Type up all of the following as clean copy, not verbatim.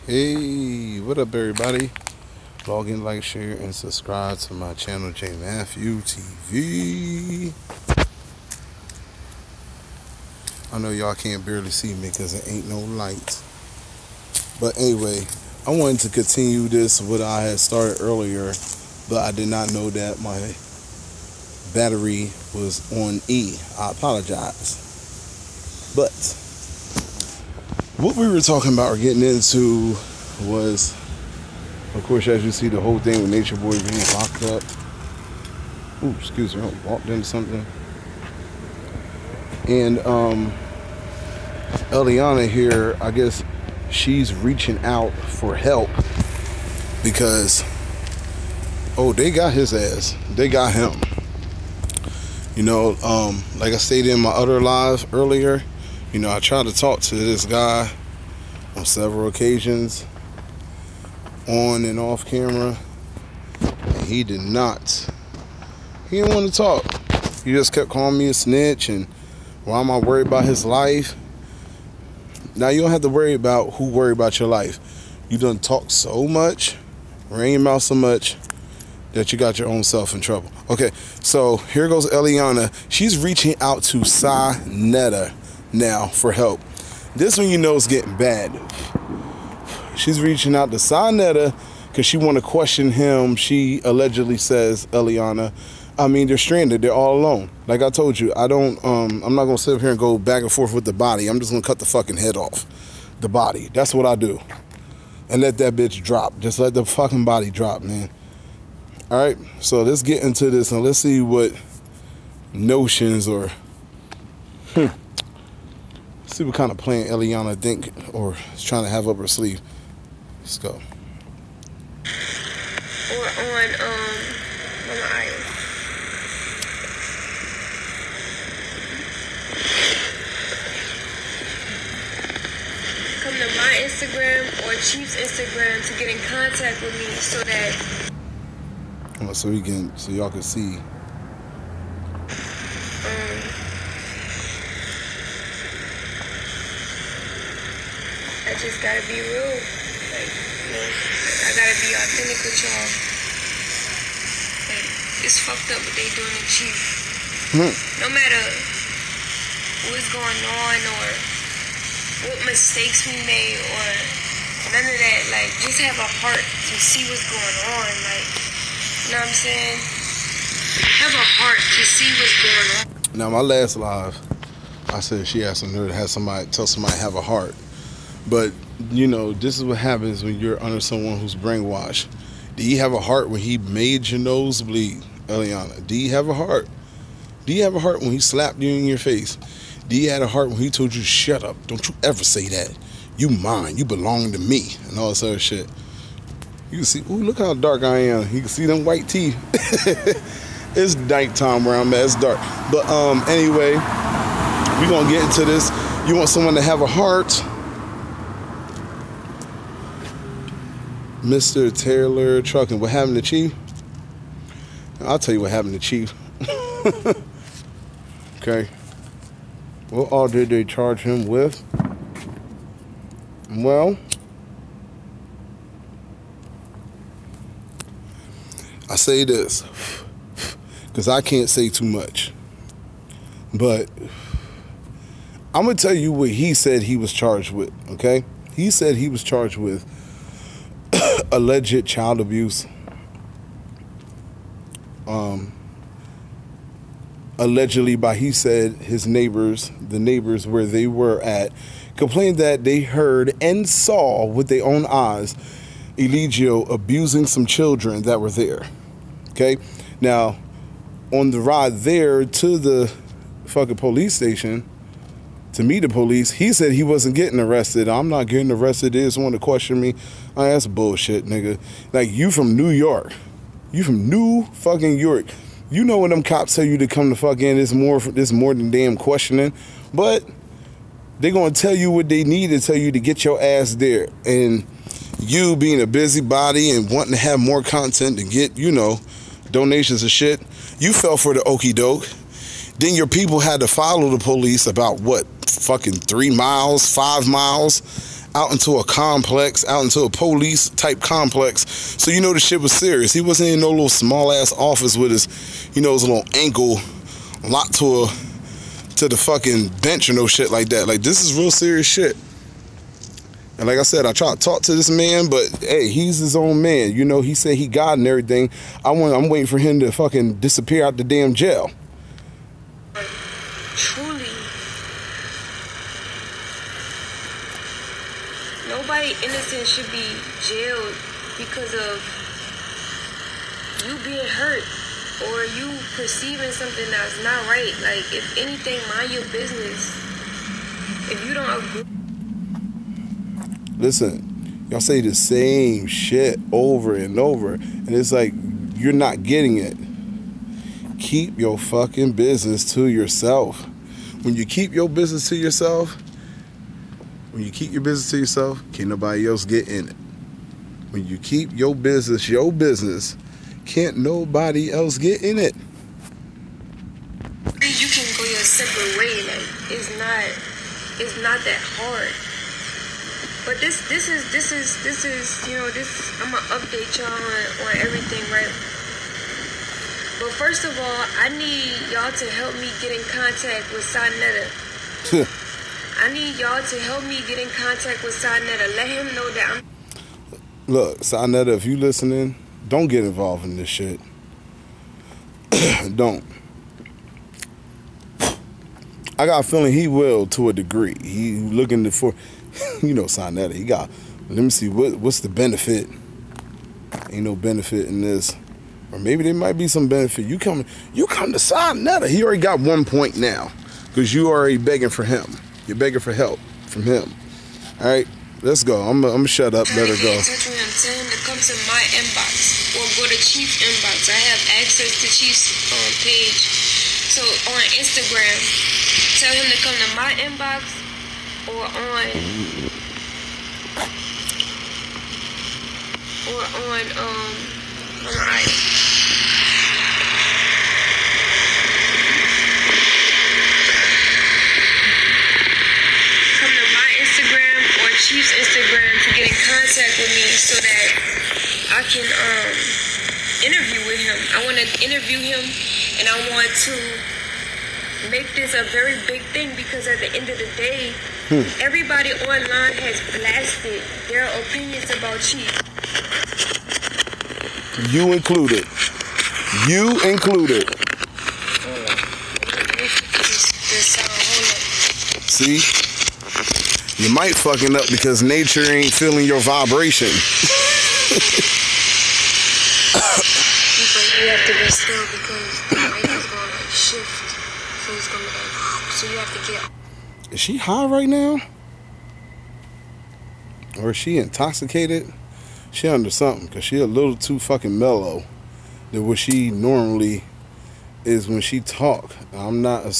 Hey, what up everybody? Log in, like, share, and subscribe to my channel, J.Matthew TV. I know y'all can't barely see me because there ain't no lights. But anyway, I wanted to continue this, what I had started earlier, but I did not know that my battery was on E. I apologize. But what we were talking about or getting into was, of course, as you see, the whole thing with Natureboy being locked up. Ooh, excuse me, I walked into something. And Eliana here, I guess she's reaching out for help because, oh, they got his ass. They got him. You know, like I stated in my other live earlier, you know, I tried to talk to this guy on several occasions, on and off camera, and he did not. He didn't want to talk. He just kept calling me a snitch, and why am I worried about his life? Now, you don't have to worry about who worry about your life. You done talk so much, ran your mouth so much, that you got your own self in trouble. Okay, so here goes Eliana. She's reaching out to Netta now for help. This one, you know, is getting bad. She's reaching out to Netta because she want to question him. She allegedly says, Eliana, I mean, they're stranded. They're all alone. Like I told you, I'm not going to sit up here and go back and forth with the body. I'm just going to cut the fucking head off the body. That's what I do. And let that bitch drop. Just let the fucking body drop, man. All right, so let's get into this and let's see what notions or see what kind of plan Eliana think or is trying to have up her sleeve. Let's go. Or on Mama Isle. Come to my Instagram or Chief's Instagram to get in contact with me so that so y'all can see. I just gotta be real. Like, you know, I gotta be authentic with y'all. Like, it's fucked up what they doing to Chief. No matter what's going on or what mistakes we made or none of that, like, just have a heart to see what's going on. Like, you know what I'm saying? Have a heart to see what's going on. Now, my last live, I said she asked her to have somebody, tell somebody have a heart. But, you know, this is what happens when you're under someone who's brainwashed. Do you have a heart when he made your nose bleed, Eliana? Do you have a heart? Do you have a heart when he slapped you in your face? Do you have a heart when he told you, shut up? Don't you ever say that. You mine. You belong to me. And all this other shit. You can see, ooh, look how dark I am. You can see them white teeth. It's nighttime where I'm at. It's dark. But anyway, we're going to get into this. You want someone to have a heart. Mr. Taylor Trucking. What happened to Chief? I'll tell you what happened to Chief. Okay. What all did they charge him with? Well, I say this because I can't say too much. But I'm going to tell you what he said he was charged with, okay? He said he was charged with alleged child abuse, allegedly by, he said, his neighbors, the neighbors where they were at, complained that they heard and saw with their own eyes Eligio abusing some children that were there. Okay, now on the ride there to the fucking police station to meet the police, he said he wasn't getting arrested. I'm not getting arrested. They just want to question me. Oh, that's bullshit, nigga. Like, you from New York. You from New fucking York. You know when them cops tell you to come to fucking, it's more than damn questioning. But they gonna tell you what they need to tell you to get your ass there. And you being a busybody and wanting to have more content to get, you know, donations and shit, you fell for the okie doke. Then your people had to follow the police about what, fucking 3 miles, 5 miles out into a complex, out into a police type complex. So you know the shit was serious. He wasn't in no little small ass office with his, his little ankle locked to the fucking bench or no shit like that. Like, this is real serious shit. And like I said, I tried to talk to this man, but hey, he's his own man. He said he got and everything. I'm waiting for him to fucking disappear out the damn jail. Truly, nobody innocent should be jailed because of you being hurt or you perceiving something that's not right. Like, if anything, mind your business. If you don't agree. Listen, y'all say the same shit over and over, and it's like you're not getting it. Keep your fucking business to yourself. When you keep your business to yourself, can't nobody else get in it. When you keep your business, can't nobody else get in it. You can go your separate way. Like, it's not that hard. But this is I'm gonna update y'all on everything, right? But first of all, I need y'all to help me get in contact with Sanetta. I need y'all to help me get in contact with Sanetta. Let him know that I'm... Look, Sanetta, if you listening, don't get involved in this shit. Don't. I got a feeling he will to a degree. He looking for... Sanetta, he got, let me see, what's the benefit? Ain't no benefit in this. Or maybe there might be some benefit. You come to Sanetta. He already got 1 point now because you already begging for him. You're begging for help from him. All right, let's go. I'm gonna shut up, let her go. Touch with him. Tell him to come to my inbox or go to Chief's inbox. I have access to Chief's page. So on Instagram, tell him to come to my inbox or on Chief's Instagram to get in contact with me so that I can interview with him. I want to interview him, and I want to make this a very big thing because at the end of the day, everybody online has blasted their opinions about Chief. You included. Hold on. See? You might fucking up because nature ain't feeling your vibration. But you have to be still because the mic is going to shift. So it's going to be like, so you have to get... Is she high right now? Or is she intoxicated? She under something because she a little too fucking mellow than what she normally is when she talk. I'm not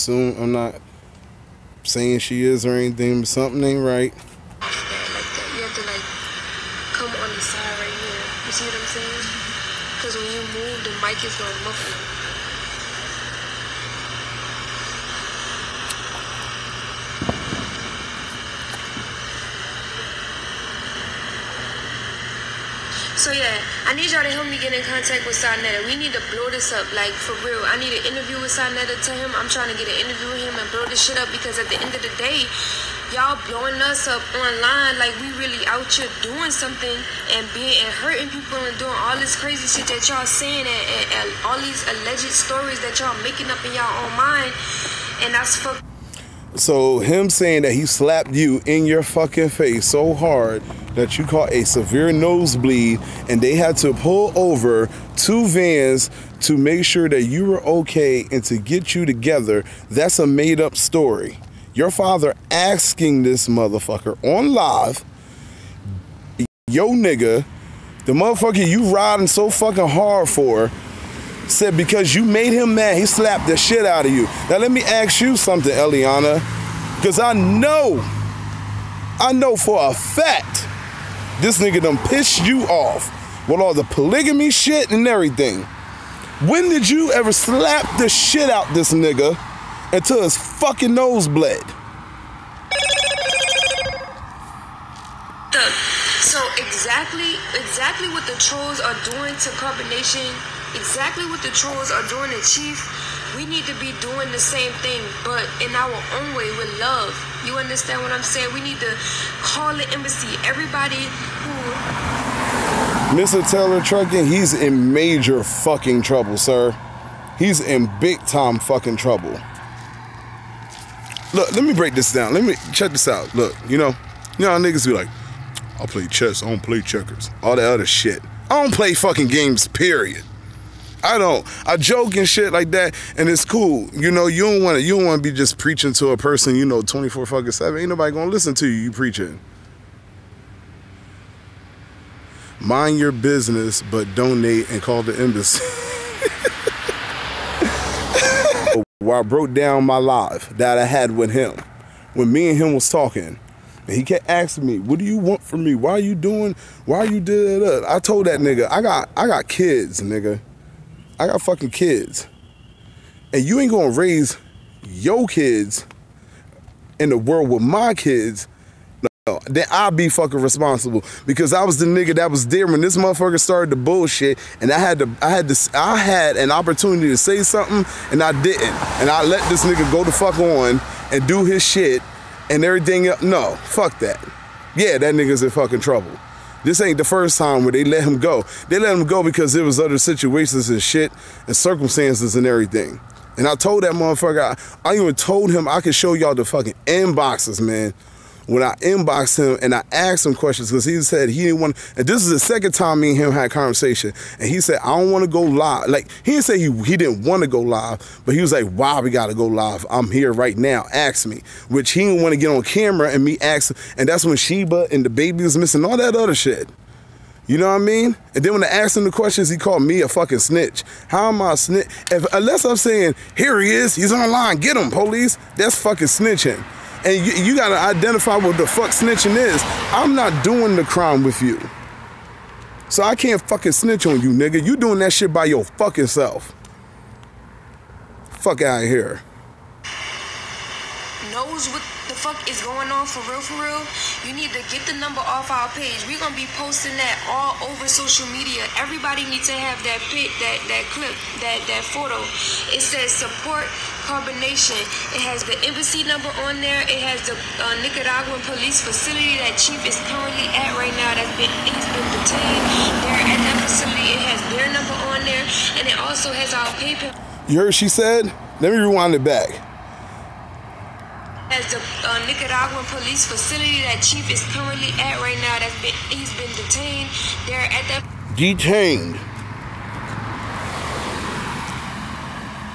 saying she is or anything, but something ain't right. Like that. You have to come on the side right here. You see what I'm saying? Because when you move, the mic is going to muffle. So yeah, I need y'all to help me get in contact with Sanetta. We need to blow this up, like for real. I need an interview with Sanetta. Tell him I'm trying to get an interview with him and blow this shit up because at the end of the day, y'all blowing us up online like we really out here doing something and hurting people and doing all this crazy shit that y'all saying and all these alleged stories that y'all making up in y'all own mind, and that's fuck. So him saying that he slapped you in your fucking face so hard that you caught a severe nosebleed and they had to pull over 2 vans to make sure that you were okay and to get you together, that's a made up story. Your father asking this motherfucker on live, yo nigga, the motherfucker you riding so fucking hard for, said because you made him mad, he slapped the shit out of you. Now let me ask you something, Eliana, because I know for a fact this nigga done pissed you off with all the polygamy shit and everything. When did you ever slap the shit out this nigga until his fucking nose bled? So exactly what the trolls are doing to Carbonation, exactly what the trolls are doing to Chief, we need to be doing the same thing, but in our own way, with love. You understand what I'm saying? We need to call the embassy. Everybody who... Mr. Taylor Trucking, he's in major fucking trouble, sir. He's in big time fucking trouble. Look, let me break this down. Let me check this out. Look, you know how niggas be like, I play chess, I don't play checkers. All that other shit. I don't play fucking games, period. I don't. I joke and shit like that, and it's cool. You know, you don't want to be just preaching to a person, 24 fucking 7. Ain't nobody gonna listen to you preaching. Mind your business, but donate and call the embassy. Where I broke down my live that I had with him, when me and him was talking, and he kept asking me, what do you want from me? Why you did that? I told that nigga, I got kids, nigga. I got fucking kids. And you ain't gonna raise your kids in the world with my kids. No, then I'll be fucking responsible, because I was the nigga that was there when this motherfucker started the bullshit, and I had an opportunity to say something, and I didn't. And I let this nigga go the fuck on and do his shit and everything else. No, fuck that. Yeah, that nigga's in fucking trouble. This ain't the first time where they let him go. They let him go because there was other situations and shit and circumstances and everything. And I told that motherfucker, I even told him I could show y'all the fucking inboxes, man. When I inboxed him and I asked him questions, because he said he didn't want, and this is the second time me and him had a conversation, and he said, I don't want to go live. Like, he didn't say he didn't want to go live, but he was like, why we got to go live? I'm here right now, ask me. Which he didn't want to get on camera and me ask him, and that's when Sheba and the baby was missing, all that other shit. You know what I mean? And then when I asked him the questions, he called me a fucking snitch. How am I a snitch? Unless I'm saying, here he is, he's online, get him, police, that's fucking snitching. And you gotta identify what the fuck snitching is. I'm not doing the crime with you. So I can't fucking snitch on you, nigga. You doing that shit by your fucking self. Fuck out of here. Knows what the fuck is going on for real, you need to get the number off our page. We're gonna be posting that all over social media. Everybody needs to have that pic, that clip, that photo. It says support Carbonation. It has the embassy number on there. It has the Nicaraguan police facility that Chief is currently at right now. He's been detained there at that facility. It has their number on there, and it also has our PayPal. You heard what she said? Let me rewind it back. As the Nicaraguan police facility that Chief is currently at right now, he's been detained there at that. Detained.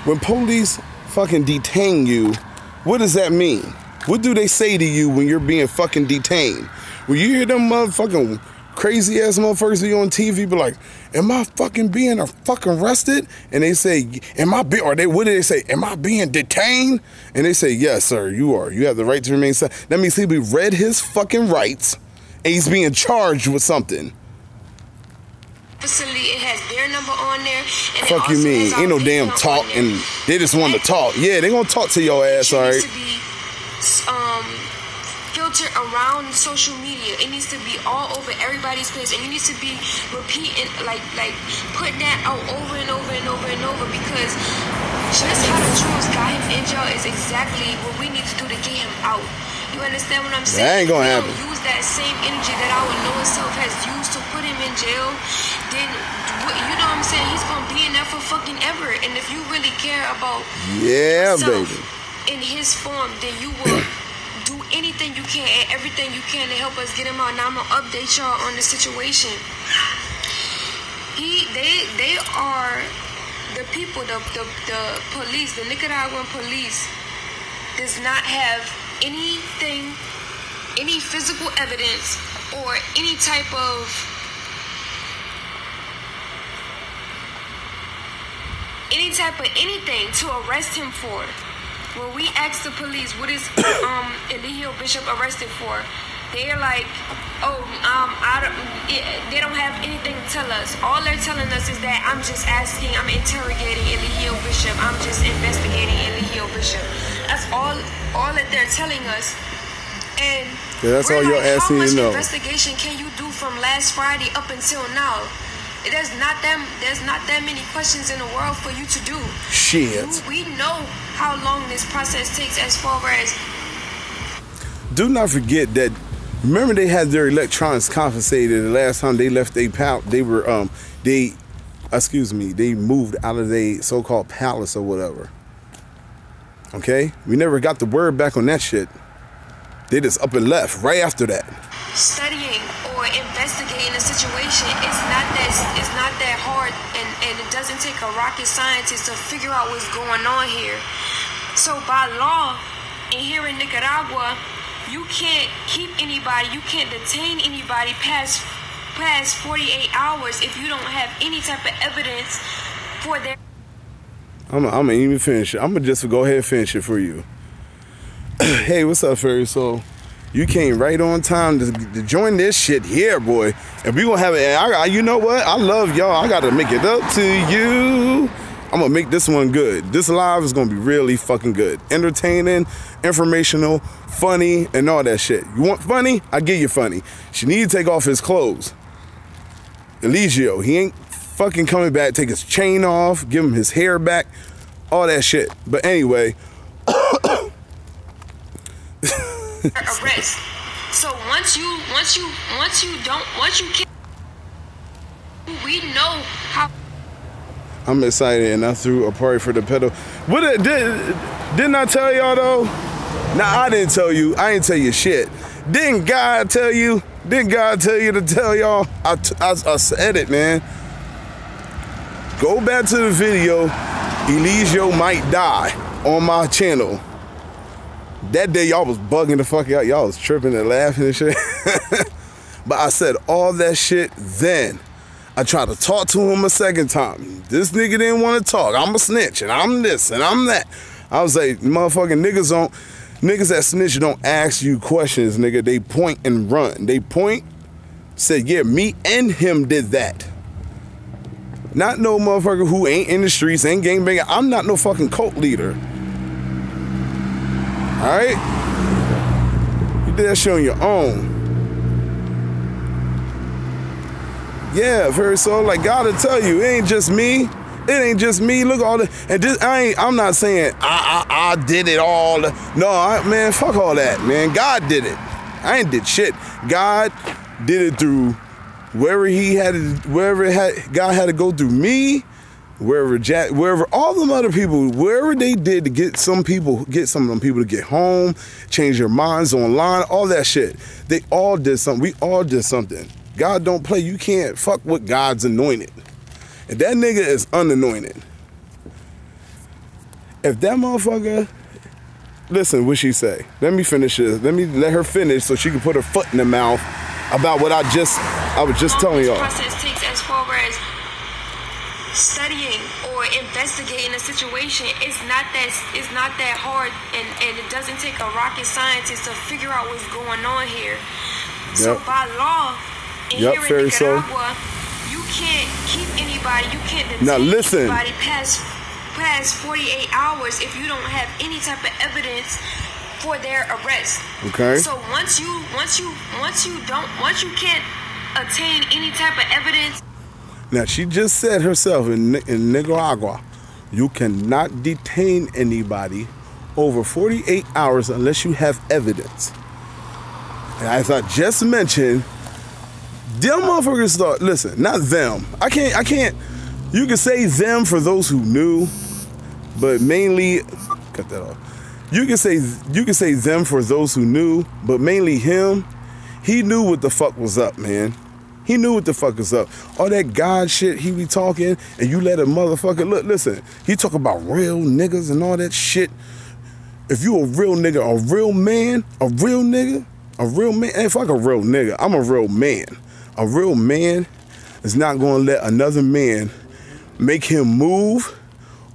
When police fucking detain you, what does that mean? What do they say to you when you're being fucking detained? When you hear them motherfucking crazy ass motherfuckers be on TV, be like, am I fucking being fucking arrested? And they say, what do they say? Am I being detained? And they say, yes, sir, you are. You have the right to remain silent. That means he read his fucking rights and he's being charged with something. Facility, it has their number on there. And fuck you mean? Ain't no damn talk, and they just want to talk. Yeah, they gonna talk to your ass, all right? It needs to be filtered around social media. It needs to be all over everybody's page, and you need to be repeating, like put that out over and over and over and over, because just how the trolls got him in jail is exactly what we need to do to get him out. You understand what I'm saying? That ain't gonna happen. If we don't use that same energy that our lower self has used to put him in jail, then, you know what I'm saying, he's gonna be in there for fucking ever. And if you really care about yourself in his form, then you will do anything you can and everything you can to help us get him out. Now I'm gonna update y'all on the situation. They are the people, the police, the Nicaraguan police does not have anything, any physical evidence or any type of anything to arrest him for. When we asked the police, what is Eligio Bishop arrested for? They're like, they don't have anything to tell us. All they're telling us is that I'm just asking, I'm interrogating Eligio Bishop. I'm just investigating Eligio Bishop. That's all that they're telling us. And yeah, that's all you're asking how much to know. investigation can you do from last Friday up until now? There's not that many questions in the world for you to do. Shit. We know how long this process takes as far as. Do not forget that. Remember, they had their electronics confiscated the last time they left they moved out of their so-called palace or whatever. Okay, we never got the word back on that shit. They just up and left right after that. Studying or investigating a situation is not that hard, and it doesn't take a rocket scientist to figure out what's going on here. So by law, and here in Nicaragua, you can't keep anybody, you can't detain anybody past 48 hours if you don't have any type of evidence for their. I'm gonna even finish it. I'm gonna just go ahead and finish it for you. Hey, what's up, Ferry? So you came right on time to join this shit here, boy. And we gonna have it. You know what? I love y'all. I gotta make it up to you. I'm gonna make this one good. This live is gonna be really fucking good. Entertaining, informational, funny, and all that shit. You want funny? I give you funny. She need to take off his clothes. Eligio, he ain't fucking coming back. Take his chain off, give him his hair back, all that shit. But anyway. Arrest. So once you can't, we know how. I'm excited, and I threw a party for the pedo. Didn't I tell y'all though? Nah, I didn't tell you. I ain't tell you shit. Didn't God tell you? Didn't God tell you to tell y'all? I said it, man. Go back to the video. Eligio might die on my channel. That day y'all was bugging the fuck out. Y'all was tripping and laughing and shit. But I said all that shit then. I tried to talk to him a second time. This nigga didn't want to talk. I'm a snitch and I'm this and I'm that. I was like, motherfucking niggas that snitch don't ask you questions, nigga. They point and run. They point, said, yeah, me and him did that. Not no motherfucker who ain't in the streets, ain't gangbanger. I'm not no fucking cult leader. Alright? You did that shit on your own. Yeah, very so. Like God will tell you, it ain't just me. It ain't just me. Look all the and this. I'm not saying I did it all. No, man, fuck all that, man. God did it. I ain't did shit. God did it through wherever God had to go through me, wherever all them other people, wherever they did to get some of them people to get home, change their minds online, all that shit. They all did something. We all did something. God don't play. You can't fuck with God's anointed. And that nigga is unanointed. If that motherfucker, listen, what she say? Let me finish this. Let her finish so she can put her foot in the mouth about what I was just telling y'all. This process takes as far as studying or investigating a situation is not that hard, and it doesn't take a rocket scientist to figure out what's going on here. So by law, and here in Nicaragua, you can't keep anybody, you can't detain anybody past 48 hours if you don't have any type of evidence for their arrest. Okay. So once you can't attain any type of evidence. Now she just said herself in Nicaragua, you cannot detain anybody over 48 hours unless you have evidence. And as I just mentioned, them motherfuckers thought, listen, not them. I can't, you can say them for those who knew, but mainly, cut that off. You can say them for those who knew, but mainly him, he knew what the fuck was up, man. He knew what the fuck was up. All that God shit he be talking, and you let a motherfucker, look, listen, he talk about real niggas and all that shit. If you a real nigga, a real man, a real nigga, a real man, ain't fuck a real nigga, I'm a real man. A real man is not gonna let another man make him move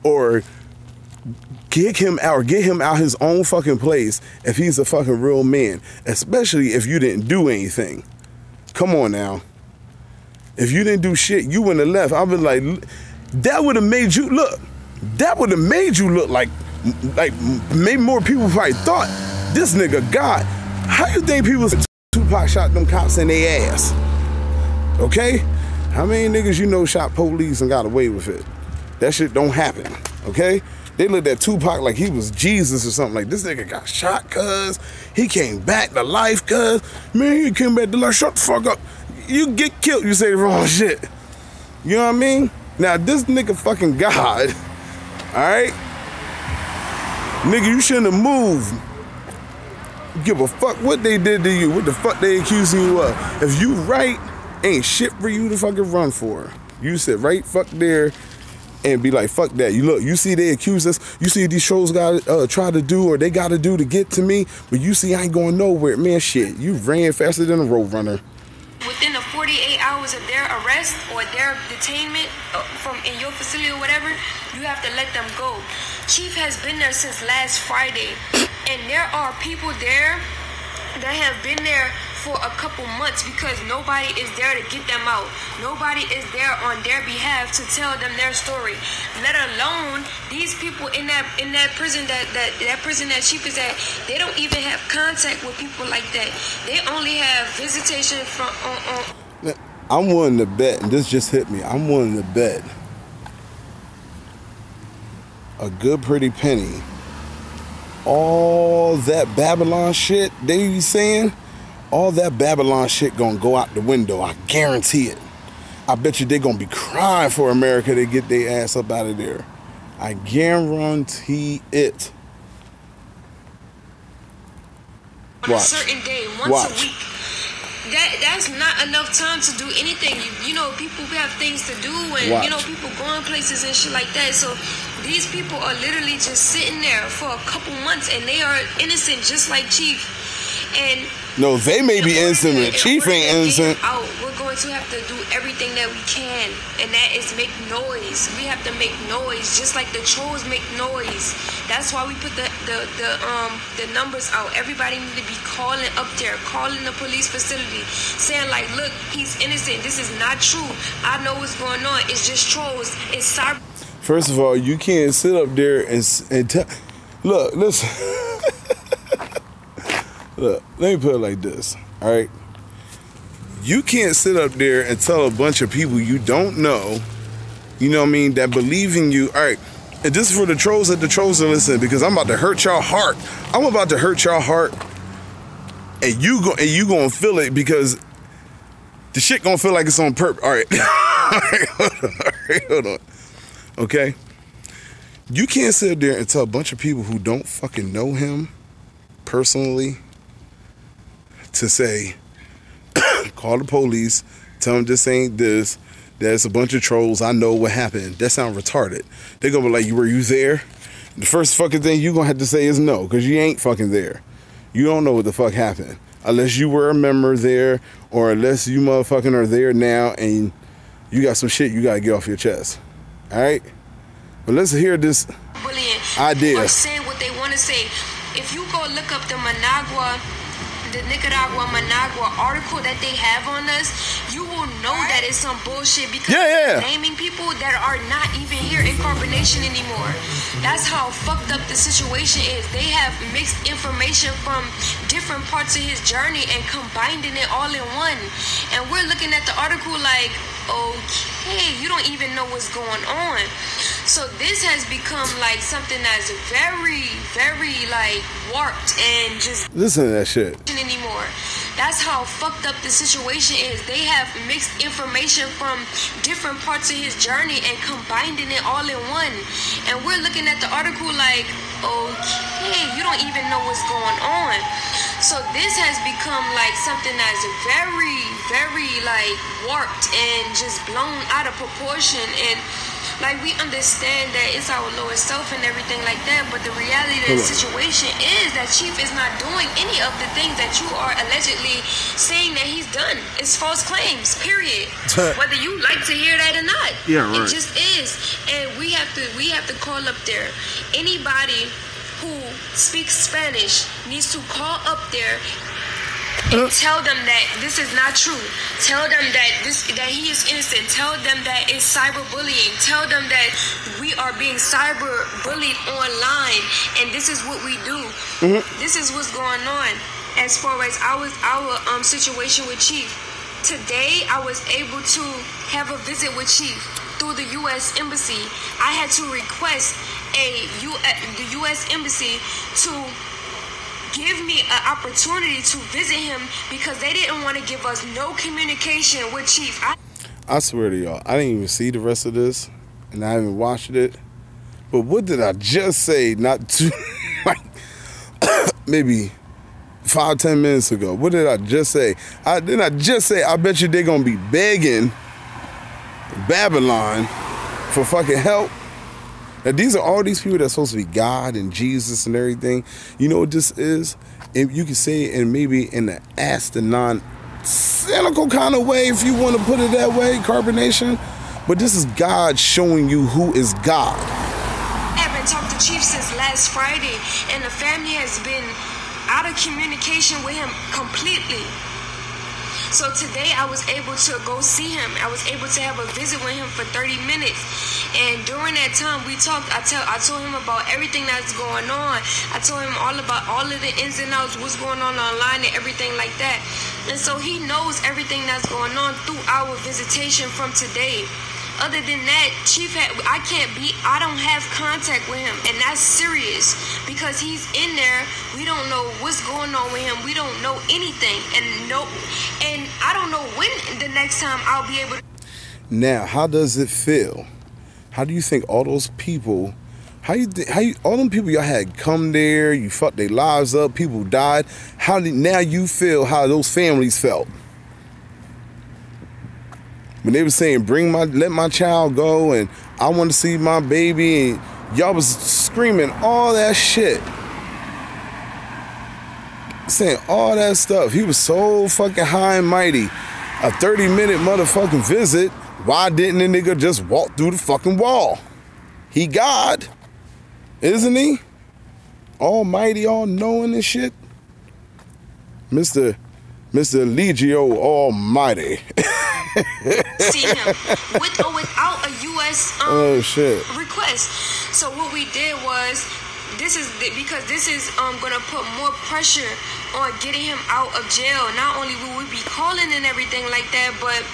or get him out his own fucking place if he's a fucking real man, especially if you didn't do anything. Come on now. If you didn't do shit, you wouldn't have left. I've been like, that would have made you look. That would have made you look like maybe more people probably thought this nigga God. How you think people say Tupac shot them cops in their ass? Okay? How many niggas you know shot police and got away with it? That shit don't happen, okay? They looked at Tupac like he was Jesus or something. Like, this nigga got shot, cuz. He came back to life, cuz. Man, he came back to life. Shut the fuck up. You get killed, you say the wrong shit. You know what I mean? Now, this nigga fucking God, all right? Nigga, you shouldn't have moved. Give a fuck what they did to you, what the fuck they accusing you of. If you right, ain't shit for you to fucking run for. You sit right fuck there and be like, fuck that. You look, you see they accuse us, you see these shows got try to do or they gotta do to get to me, but you see I ain't going nowhere. Man, shit, you ran faster than a road runner. Within the 48 hours of their arrest or their detainment from in your facility or whatever, you have to let them go. Chief has been there since last Friday, and there are people there that have been there for a couple months because nobody is there to get them out. Nobody is there on their behalf to tell them their story. Let alone these people in that prison that prison that Chief is at. They don't even have contact with people like that. They only have visitation from. I'm willing to bet, and this just hit me. I'm willing to bet a good pretty penny. All that Babylon shit they be saying, all that Babylon shit gonna go out the window. I guarantee it. I bet you they gonna be crying for America to get their ass up out of there. I guarantee it. On a certain day, once a week. That's not enough time to do anything. You know, people have things to do, and you know, people going places and shit like that. So these people are literally just sitting there for a couple months, and they are innocent, just like Chief. And no, they may be innocent, but Chief ain't innocent. We're going to have to do everything that we can, and that is make noise. We have to make noise, just like the trolls make noise. That's why we put the numbers out. Everybody need to be calling up there, calling the police facility, saying like, look, he's innocent. This is not true. I know what's going on. It's just trolls. It's cyber. First of all, you can't sit up there and tell. Look, listen. Look, let me put it like this, all right? You can't sit up there and tell a bunch of people you don't know, you know what I mean, that believe in you. All right, and this is for the trolls that the trolls are listening, because I'm about to hurt y'all heart. I'm about to hurt y'all heart, and you gonna feel it, because the shit gonna feel like it's on purpose. All right, hold on. Okay? You can't sit there and tell a bunch of people who don't fucking know him personally to say, call the police, tell them this ain't this, there's a bunch of trolls, I know what happened. That sound retarded. They gonna be like, were you there? The first fucking thing you gonna have to say is no, because you ain't fucking there. You don't know what the fuck happened. Unless you were a member there, or unless you motherfucking are there now and you got some shit you gotta get off your chest. Alright? But let's hear this idea. Or saying what they want to say. If you go look up the Nicaragua article that they have on us, you will know that it's some bullshit, because they're naming people that are not even here in carbonation anymore. That's how fucked up the situation is. They have mixed information from different parts of his journey and combining it all in one. And we're looking at the article like, okay, you don't even know what's going on. So this has become like something that's very, very like warped and just listen to that shit anymore. That's how fucked up the situation is. They have mixed information from different parts of his journey and combining it all in one. And we're looking at the article like, okay, you don't even know what's going on. So this has become like something that's very, very like warped and just blown out of proportion. And like, we understand that it's our lowest self and everything like that, but the reality of the situation is that Chief is not doing any of the things that you are allegedly saying that he's done. It's false claims, period. Whether you like to hear that or not. Yeah, right. It just is. And we have to call up there. Anybody who speaks Spanish needs to call up there and tell them that this is not true. Tell them that he is innocent. Tell them that it's cyberbullying. Tell them that we are being cyberbullied online, and this is what we do. This is what's going on as far as our situation with Chief. Today, I was able to have a visit with Chief through the U.S. Embassy. I had to request the U.S. Embassy to give me an opportunity to visit him because they didn't want to give us no communication with Chief. I swear to y'all, I didn't even see the rest of this, and I haven't watched it. But what did I just say? Not too, like, maybe 5-10 minutes ago. What did I just say? I bet you they're gonna be begging Babylon for fucking help. Now these are all these people that's supposed to be God and Jesus and everything. You know what this is? And you can say it in maybe in the cynical kind of way, if you want to put it that way, carbonation. But this is God showing you who is God. I haven't talked to Chief since last Friday, and the family has been out of communication with him completely. So today I was able to go see him. I was able to have a visit with him for 30 minutes. And during that time we talked, I told him about everything that's going on. I told him all about all of the ins and outs, what's going on online and everything like that. And so he knows everything that's going on through our visitation from today. Other than that, Chief, I don't have contact with him, and that's serious because he's in there. We don't know what's going on with him. We don't know anything, and I don't know when the next time I'll be able to. Now, how does it feel? How do you think all those people, all them people y'all had come there, you fucked their lives up, people died. Now you feel how those families felt? When they were saying, let my child go, and I want to see my baby, and y'all was screaming all that shit. Saying all that stuff. He was so fucking high and mighty. A 30-minute motherfucking visit. Why didn't the nigga just walk through the fucking wall? He God, isn't he? Almighty, all-knowing and shit. Mr. Legio Almighty. See him with or without a U.S. request. So what we did was, because this is gonna put more pressure on getting him out of jail. Not only will we be calling and everything like that, but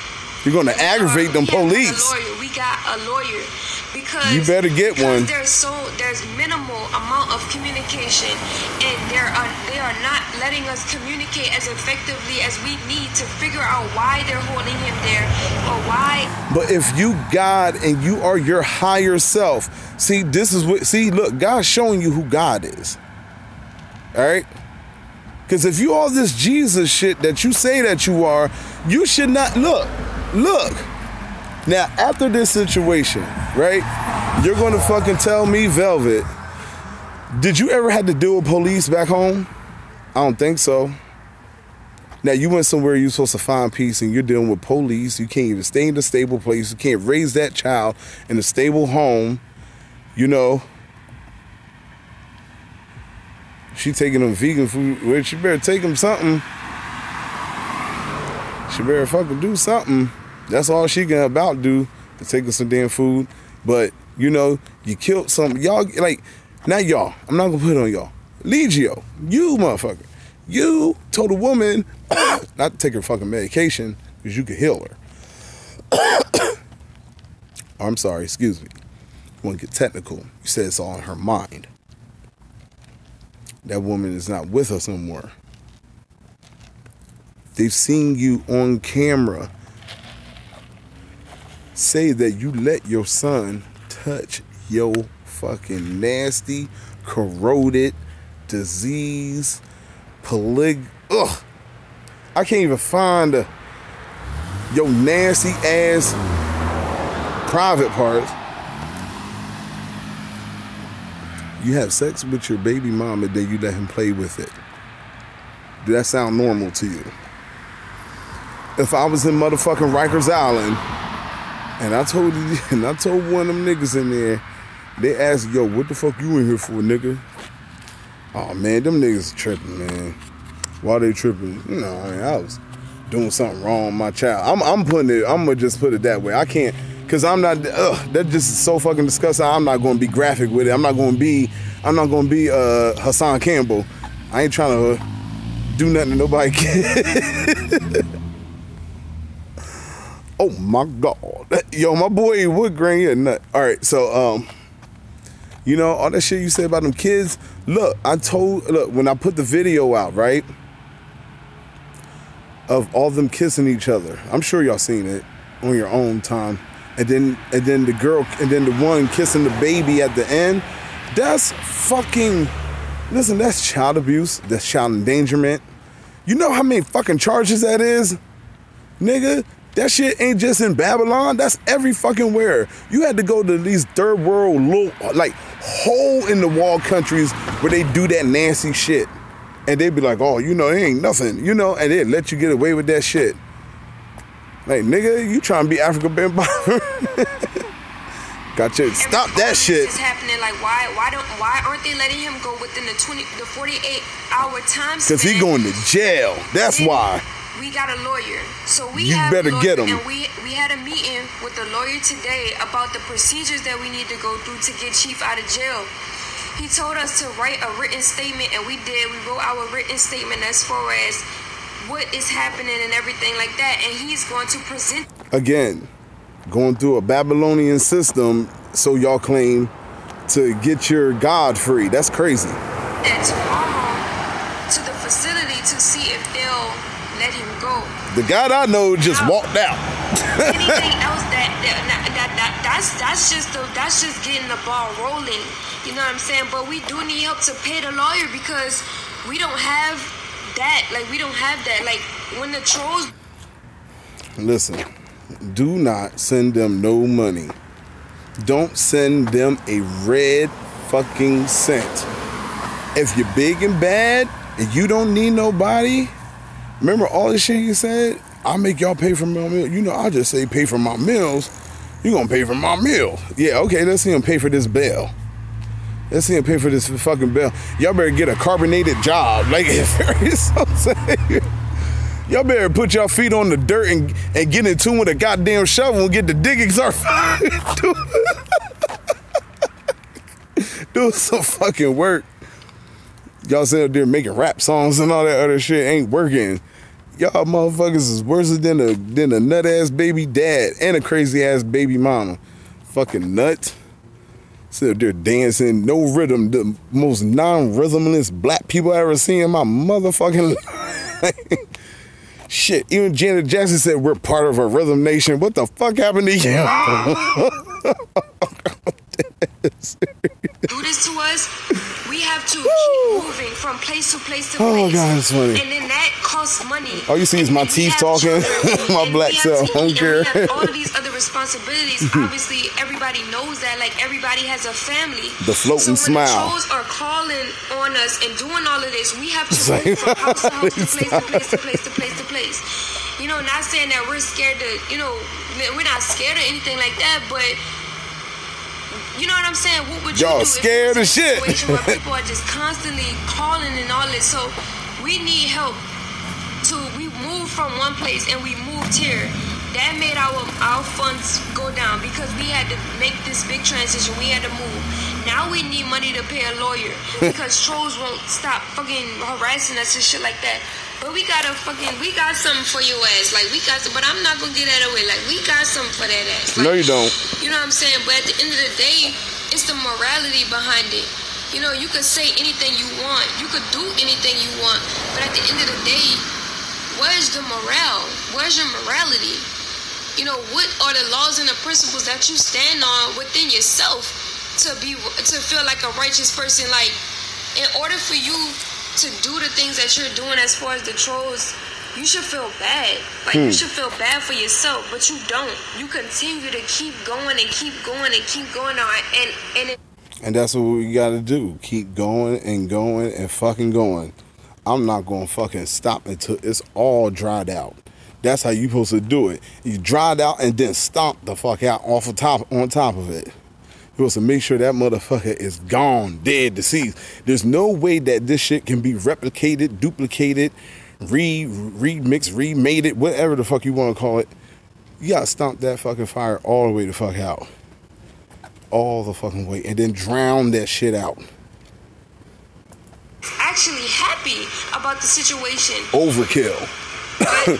you're gonna aggravate them police. We got a lawyer because you better get one. There's minimal amount of communication, and they are not letting us communicate as effectively as we need to figure out why they're holding him there or why. But if you God and you are your higher self, look, God's showing you who God is. All right? Because if you all this Jesus shit that you say that you are, you should not look. Now, after this situation, right, you're going to fucking tell me, Velvet, did you ever have to deal with police back home? I don't think so. Now, you went somewhere you're supposed to find peace and you're dealing with police. You can't even stay in a stable place. You can't raise that child in a stable home. You know, she taking them vegan food. Well, she better take them something. She better fucking do something. That's all she can about do, to take us some damn food. But, you know, you killed some, y'all, like, not y'all. I'm not gonna put it on y'all. Legio, you motherfucker. You told a woman not to take her fucking medication because you could heal her. I'm sorry, excuse me. I want to get technical. You said it's all in her mind. That woman is not with us no more. They've seen you on camera say that you let your son touch your fucking nasty, corroded, disease, ugh. I can't even find your nasty ass private parts. You have sex with your baby mama, then you let him play with it. Do that sound normal to you? If I was in motherfucking Rikers Island, and I told one of them niggas in there, they asked, yo, what the fuck you in here for, nigga? Oh man, them niggas tripping, man. Why they tripping? You know, I mean, I was doing something wrong with my child. I'm gonna just put it that way. I can't, cause I'm not. That just is so fucking disgusting. I'm not gonna be graphic with it. I'm not gonna be Hassan Campbell. I ain't trying to do nothing to nobody. Oh my God. Yo, my boy Wood Grain, a nut. All right, so you know, all that shit you say about them kids. Look, when I put the video out, right, of all them kissing each other. I'm sure y'all seen it on your own time. And then the girl, and then the one kissing the baby at the end. That's fucking, listen, that's child abuse. That's child endangerment. You know how many fucking charges that is? Nigga, that shit ain't just in Babylon. That's every fucking where. You had to go to these third world, like, hole in the wall countries where they do that nasty shit. And they be like, oh, you know, it ain't nothing, you know, and they let you get away with that shit. Like, nigga, you trying to be Africa Ben Bomber? Gotcha. Stop that shit. Is happening. Like, why aren't they letting him go within the 48-hour time span? Because he going to jail. That's why. We got a lawyer, so you better get him. And we had a meeting with the lawyer today about the procedures that we need to go through to get Chief out of jail. He told us to write a written statement, and we did. We wrote our written statement as far as what is happening and everything like that, and he's going to present. Again, going through a Babylonian system, so y'all claim to get your God free. That's crazy. And tomorrow to the facility to see if they'll let him go. The God I know just walked out. Anything else that's just getting the ball rolling. You know what I'm saying? But we do need help to pay the lawyer because we don't have that. Like, we don't have that. Like, when the trolls. Listen, do not send them no money. Don't send them a red fucking cent. If you're big and bad and you don't need nobody, remember all the shit you said? I'll make y'all pay for my meal. You know, I just say pay for my meals. You gonna pay for my meal. Yeah, okay, let's see him pay for this bail. Let's see him pay for this fucking bail. Y'all better get a carbonated job. Like, y'all better put y'all feet on the dirt and get in tune with a goddamn shovel and get the diggings off. Do some fucking work. Y'all sit up there making rap songs and all that other shit ain't working. Y'all motherfuckers is worse than a nut ass baby dad and a crazy ass baby mama. Fucking nut. Sit up there dancing, no rhythm, the most non-rhythmless black people I ever seen in my motherfucking life. Shit, even Janet Jackson said we're part of a rhythm nation. What the fuck happened to you? Do this to us, we have to keep moving from place to place to place. Oh God, that's funny. And then that costs money. All you see is my teeth talking, my black self. I don't care. We have all of these other responsibilities. Obviously, everybody knows that. Like, everybody has a family. The floating smile. So when the trolls are calling on us and doing all of this, we have to move from house to house, to place to place to place to place to place. You know, not saying that we're scared to, you know, we're not scared or anything like that, but you know what I'm saying? What would you do? Y'all scared of shit. Where people are just constantly calling and all this. So we need help we moved from one place and we moved here. That made our funds go down because we had to make this big transition. We had to move. Now we need money to pay a lawyer because trolls won't stop fucking harassing us and shit like that. But we got something for your ass. Like, but I'm not gonna get that away. Like, we got something for that ass. Like, no, you don't. You know what I'm saying? But at the end of the day, it's the morality behind it. You know, you could say anything you want. You could do anything you want. But at the end of the day, where's the morale? Where's your morality? You know, what are the laws and the principles that you stand on within yourself to feel like a righteous person? Like, in order for you to do the things that you're doing as far as the trolls, you should feel bad. Like, you should feel bad for yourself, but you don't. You continue to keep going and keep going and keep going on, and that's what we gotta do. Keep going and fucking going. I'm not gonna fucking stop until it's all dried out. That's how you supposed to do it. You dry it out and then stomp the fuck out on top of it. supposed to make sure that motherfucker is gone, dead, deceased. There's no way that this shit can be replicated, duplicated, remixed, remade it, whatever the fuck you want to call it. You gotta stomp that fucking fire all the way the fuck out. All the fucking way. And then drown that shit out. Actually happy about the situation. Overkill. But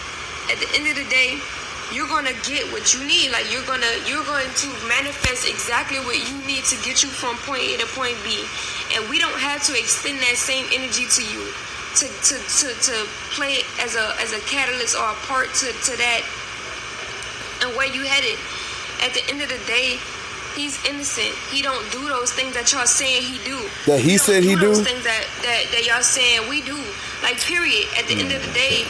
at the end of the day, you're gonna get what you need. Like you're going to manifest exactly what you need to get you from point A to point B. And we don't have to extend that same energy to you to play as a catalyst or a part to that and where you headed. At the end of the day, he's innocent. He don't do those things that y'all saying he do. That he said he do? Those things that y'all saying we do. Like, period. At the end of the day,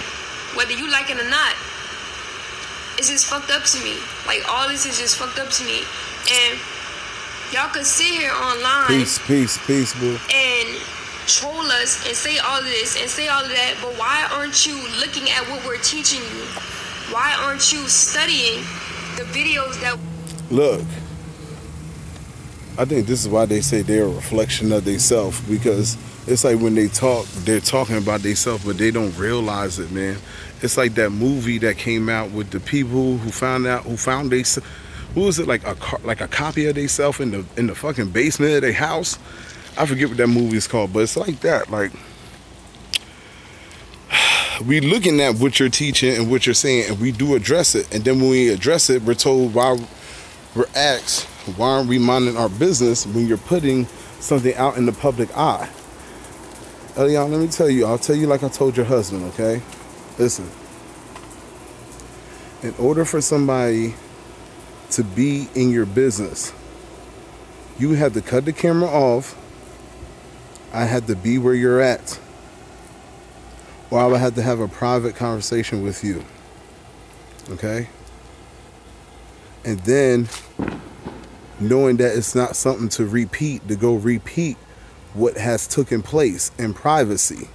whether you like it or not, it's just fucked up to me. Like, all this is just fucked up to me. And y'all could sit here online. Peace, boo. And troll us and say all of this and say all of that. But why aren't you looking at what we're teaching you? Why aren't you studying the videos that... Look, I think this is why they say they're a reflection of themselves, because it's like when they talk, they're talking about themselves, but they don't realize it, man. It's like that movie that came out with the people who found they, who was it, like a copy of themselves in the fucking basement of their house. I forget what that movie is called, but it's like that. Like, we looking at what you're teaching and what you're saying, and we do address it. And then when we address it, we're told why we're asked, why aren't we minding our business when you're putting something out in the public eye? Elion, let me tell you, I'll tell you like I told your husband, okay? Listen, in order for somebody to be in your business, you have to cut the camera off. I had to be where you're at, or I would have to have a private conversation with you, okay? And then, knowing that it's not something to repeat, to go repeat what has taken place in privacy.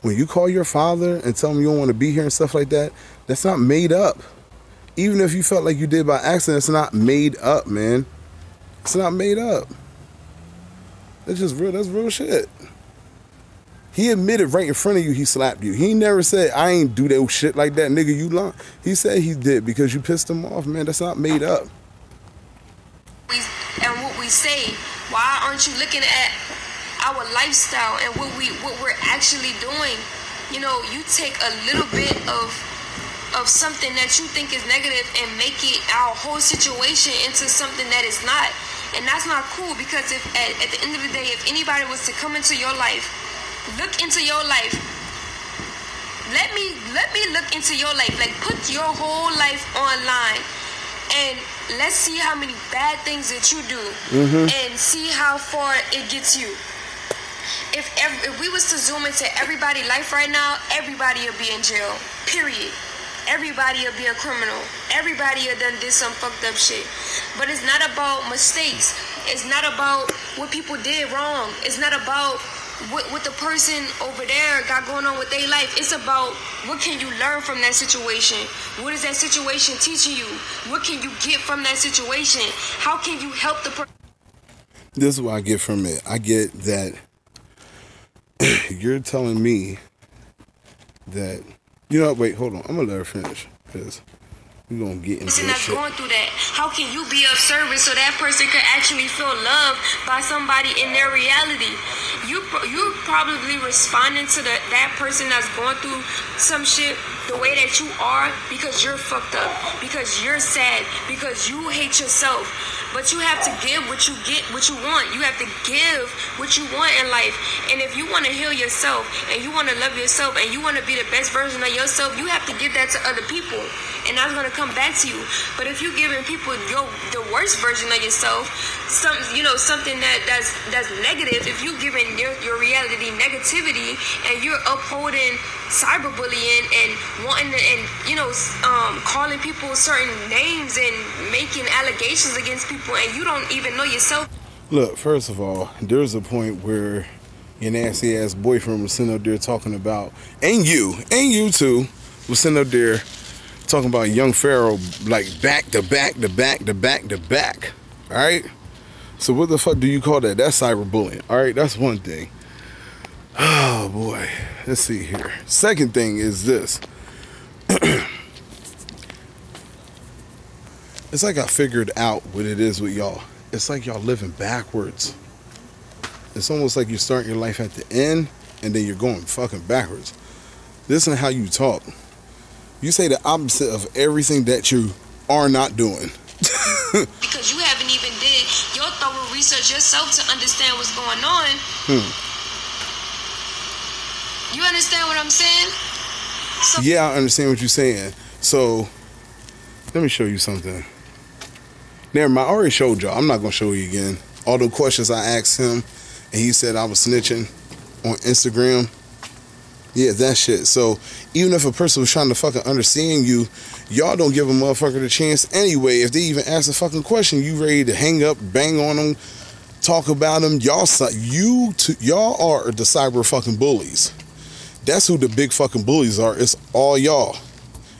When you call your father and tell him you don't want to be here and stuff like that, that's not made up. Even if you felt like you did by accident, it's not made up, man. It's not made up. That's just real. That's real shit. He admitted right in front of you he slapped you. He never said, I ain't do that shit like that, nigga, you lying. He said he did because you pissed him off, man. That's not made up. And what we say, why aren't you looking at our lifestyle and what we're actually doing? You know, you take a little bit of something that you think is negative and make it our whole situation into something that is not. And that's not cool, because if at the end of the day, if anybody was to come into your life, look into your life, let me look into your life, like put your whole life online, and let's see how many bad things that you do, and see how far it gets you. If we was to zoom into everybody's life right now, everybody would be in jail, period. Everybody will be a criminal. Everybody have done did some fucked up shit. But it's not about mistakes. It's not about what people did wrong. It's not about what the person over there got going on with their life. It's about what can you learn from that situation? What is that situation teaching you? What can you get from that situation? How can you help the person? This is what I get from it. I get that you're telling me that, you know, wait, hold on. I'm going to let her finish, because we're going to get into this shit. Going through that. How can you be of service so that person could actually feel loved by somebody in their reality? You probably responding to that person that's going through some shit the way that you are because you're fucked up, because you're sad, because you hate yourself. But you have to give what you want. You have to give what you want in life. And if you want to heal yourself and you want to love yourself and you want to be the best version of yourself, you have to give that to other people. And that's going to come back to you. But if you're giving people the worst version of yourself, something that's negative, if you're giving your reality negativity and you're upholding cyberbullying and wanting to, calling people certain names and making allegations against people, and you don't even know yourself. Look, first of all, there's a point where your nasty ass boyfriend was sitting up there talking about, and you too, was sitting up there talking about young Pharaoh, like back to back to back to back to back. All right. So what the fuck do you call that? That's cyberbullying. All right, that's one thing. Oh boy, let's see here. Second thing is this. It's like I figured out what it is with y'all. It's like y'all living backwards. It's almost like you start your life at the end and then you're going fucking backwards. This is how you talk. You say the opposite of everything that you are not doing. Because you haven't even did your thorough research yourself to understand what's going on. You understand what I'm saying? So yeah, I understand what you're saying. So let me show you something. Never mind, I already showed y'all. I'm not gonna show you again. All the questions I asked him and he said I was snitching on Instagram. Yeah, that shit. So even if a person was trying to fucking understand you, y'all don't give a motherfucker the chance anyway. If they even ask a fucking question, you ready to hang up, bang on them, talk about them. Y'all are the cyber fucking bullies. That's who the big fucking bullies are. It's all y'all.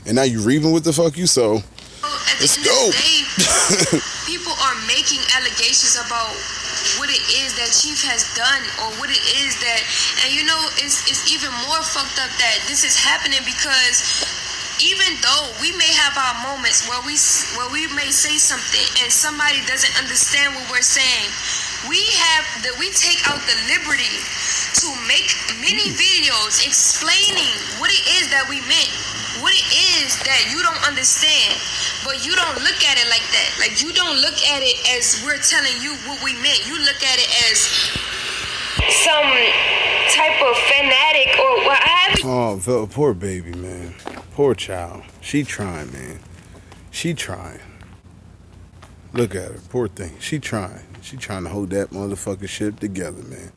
And now you reaping what the fuck you sow. Let's go. People are making allegations about what it is that Chief has done, or what it is that, and you know, it's even more fucked up that this is happening, because even though we may have our moments where we may say something and somebody doesn't understand what we're saying, we take out the liberty to make many videos explaining what it is that we meant, what it is that you don't understand. But you don't look at it like that. Like, you don't look at it as we're telling you what we meant. You look at it as some type of fanatic or what have you. Oh, poor baby, man. Poor child. She trying, man. She trying. Look at her. Poor thing. She trying. She trying to hold that motherfucking shit together, man.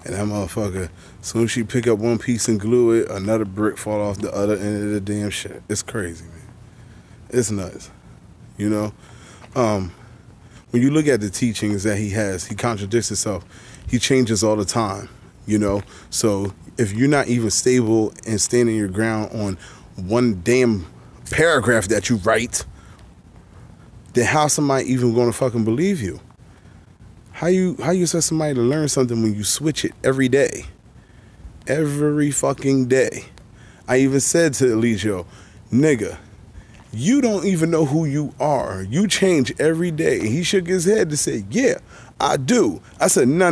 And that motherfucker, as soon as she pick up one piece and glue it, another brick fall off the other end of the damn shit. It's crazy, man. It's nuts, you know. When you look at the teachings that he has, he contradicts himself. He changes all the time, you know. So if you're not even stable and standing your ground on one damn paragraph that you write, then how's somebody even going to fucking believe you? How you expect somebody to learn something when you switch it every day? Every fucking day. I even said to Eligio, nigga, you don't even know who you are. You change every day. He shook his head to say, yeah, I do. I said, no.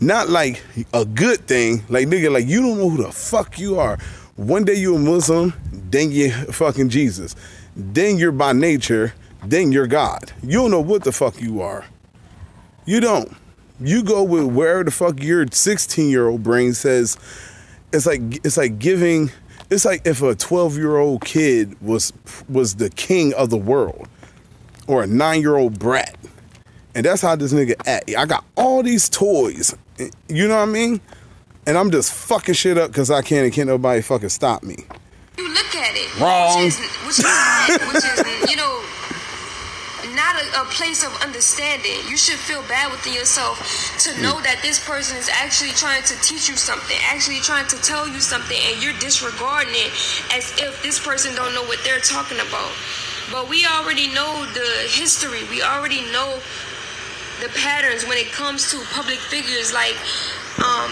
Not like a good thing. Like, nigga, like, you don't know who the fuck you are. One day you're a Muslim, then you're fucking Jesus. Then you're by nature, then you're God. You don't know what the fuck you are. You don't. You go with wherever the fuck your 16-year-old brain says. It's like giving... It's like if a 12-year-old kid was the king of the world, or a 9-year-old brat. And that's how this nigga act. I got all these toys, you know what I mean? And I'm just fucking shit up because I can, and can't nobody fucking stop me. You look at it. Wrong. Which is, you know, not a place of understanding. You should feel bad within yourself to know that this person is actually trying to teach you something, actually trying to tell you something, and you're disregarding it as if this person don't know what they're talking about. But we already know the history. We already know the patterns when it comes to public figures like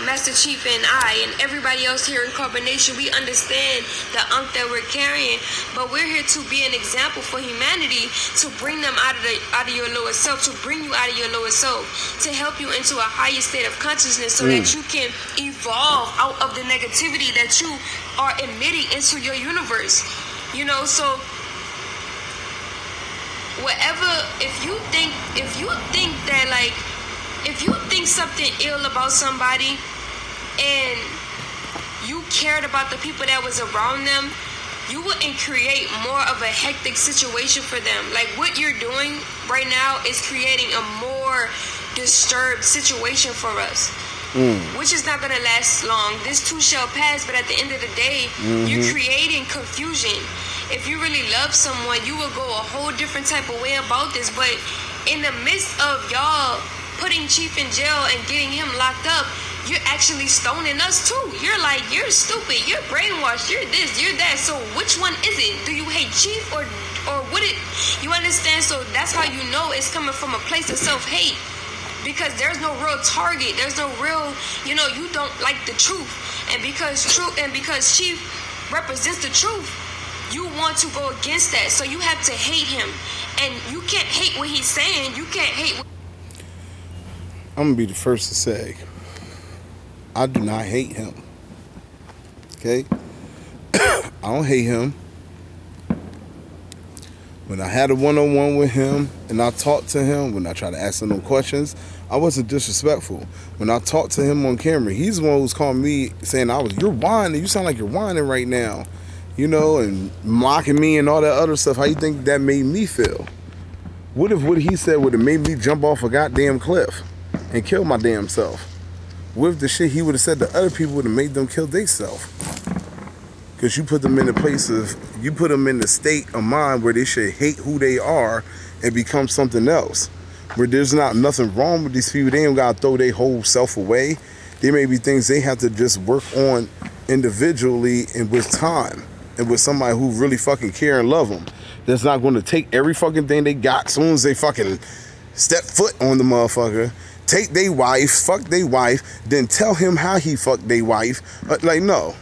Master Chief and I and everybody else here in Carbonation. We understand the unk that we're carrying, but we're here to be an example for humanity, to bring them out of your lower self, to bring you out of your lower self, to help you into a higher state of consciousness so that you can evolve out of the negativity that you are emitting into your universe. You know, so whatever, if you think that, like, if you think something ill about somebody and you cared about the people that was around them, you wouldn't create more of a hectic situation for them. Like, what you're doing right now is creating a more disturbed situation for us, which is not going to last long. This too shall pass, but at the end of the day, you're creating confusion. If you really love someone, you will go a whole different type of way about this. But in the midst of y'all putting Chief in jail and getting him locked up, you're actually stoning us too. You're like, you're stupid, you're brainwashed, you're this, you're that. So which one is it? Do you hate Chief or would it? You understand? So that's how you know it's coming from a place of self-hate. Because there's no real target. There's no real, you know, you don't like the truth. And because Chief represents the truth, you want to go against that. So you have to hate him. And you can't hate what he's saying. You can't hate what... I'm going to be the first to say, I do not hate him. Okay? I don't hate him. When I had a one-on-one with him and I talked to him, when I tried to ask him no questions, I wasn't disrespectful. When I talked to him on camera, he's the one who's calling me saying, you're whining. You sound like you're whining right now. You know, and mocking me and all that other stuff. How you think that made me feel? What if what he said would have made me jump off a goddamn cliff and kill my damn self? What if the shit he would have said to other people would have made them kill themselves? Because you put them in the place of, you put them in the state of mind where they should hate who they are and become something else. Where there's not nothing wrong with these people. They ain't got to throw their whole self away. There may be things they have to just work on individually and with time. And with somebody who really fucking care and love them. That's not going to take every fucking thing they got as soon as they fucking step foot on the motherfucker. Take their wife, fuck their wife, then tell him how he fucked their wife. Like, no.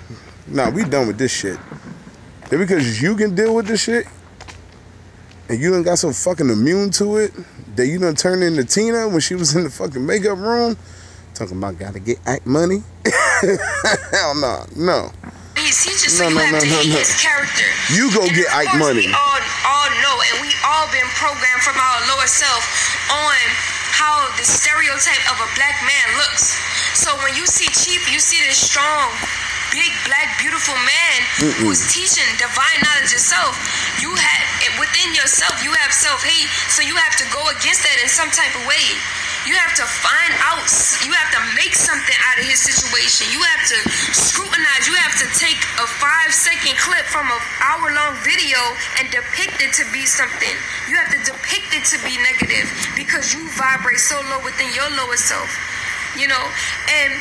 Nah, we done with this shit. And because you can deal with this shit, and you done got so fucking immune to it, that you done turned into Tina when she was in the fucking makeup room, talking about gotta get act money. Hell no, no. He's just so you have to hate his character. You go get Ike money. We all know, and we all been programmed from our lower self on how the stereotype of a black man looks. So when you see Chief, you see this strong, big, black, beautiful man who's teaching divine knowledge yourself. You have within yourself, you have self-hate, so you have to go against that in some type of way. You have to find out, you have to make something out of his situation. You have to scrutinize, you have to take a 5-second clip from an hour-long video and depict it to be something. You have to depict it to be negative because you vibrate so low within your lower self, you know? And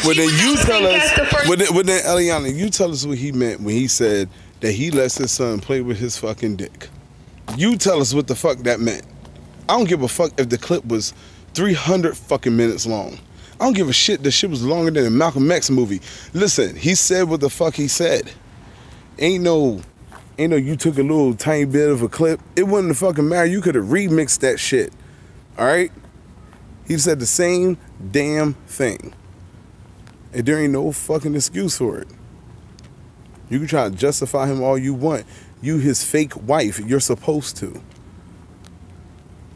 well, then you tell us, well then Eliana, you tell us what he meant when he said that he lets his son play with his fucking dick. You tell us what the fuck that meant. I don't give a fuck if the clip was 300 fucking minutes long. I don't give a shit. The shit was longer than a Malcolm X movie. Listen, he said what the fuck he said. Ain't no you took a little tiny bit of a clip. It wouldn't have fucking matter. You could have remixed that shit. All right? He said the same damn thing. And there ain't no fucking excuse for it. You can try to justify him all you want. You his fake wife. You're supposed to.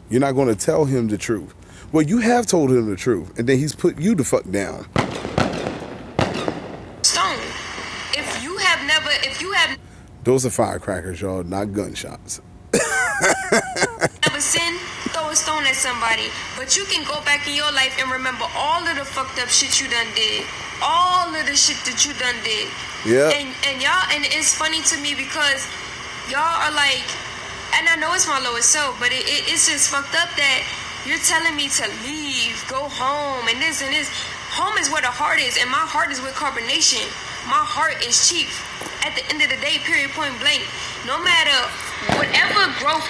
You're not going to tell him the truth. Well, you have told him the truth, and then he's put you the fuck down. Stone. If you have... Those are firecrackers, y'all, not gunshots. Never sin, throw a stone at somebody. But you can go back in your life and remember all of the fucked up shit you done did. All of the shit that you done did. Yeah. And y'all, and it's funny to me because y'all are like... And I know it's my lowest self, but it's just fucked up that you're telling me to leave, go home, and this and this. Home is where the heart is, and my heart is with carbonation. My heart is Chief. At the end of the day, period, point blank. No matter whatever growth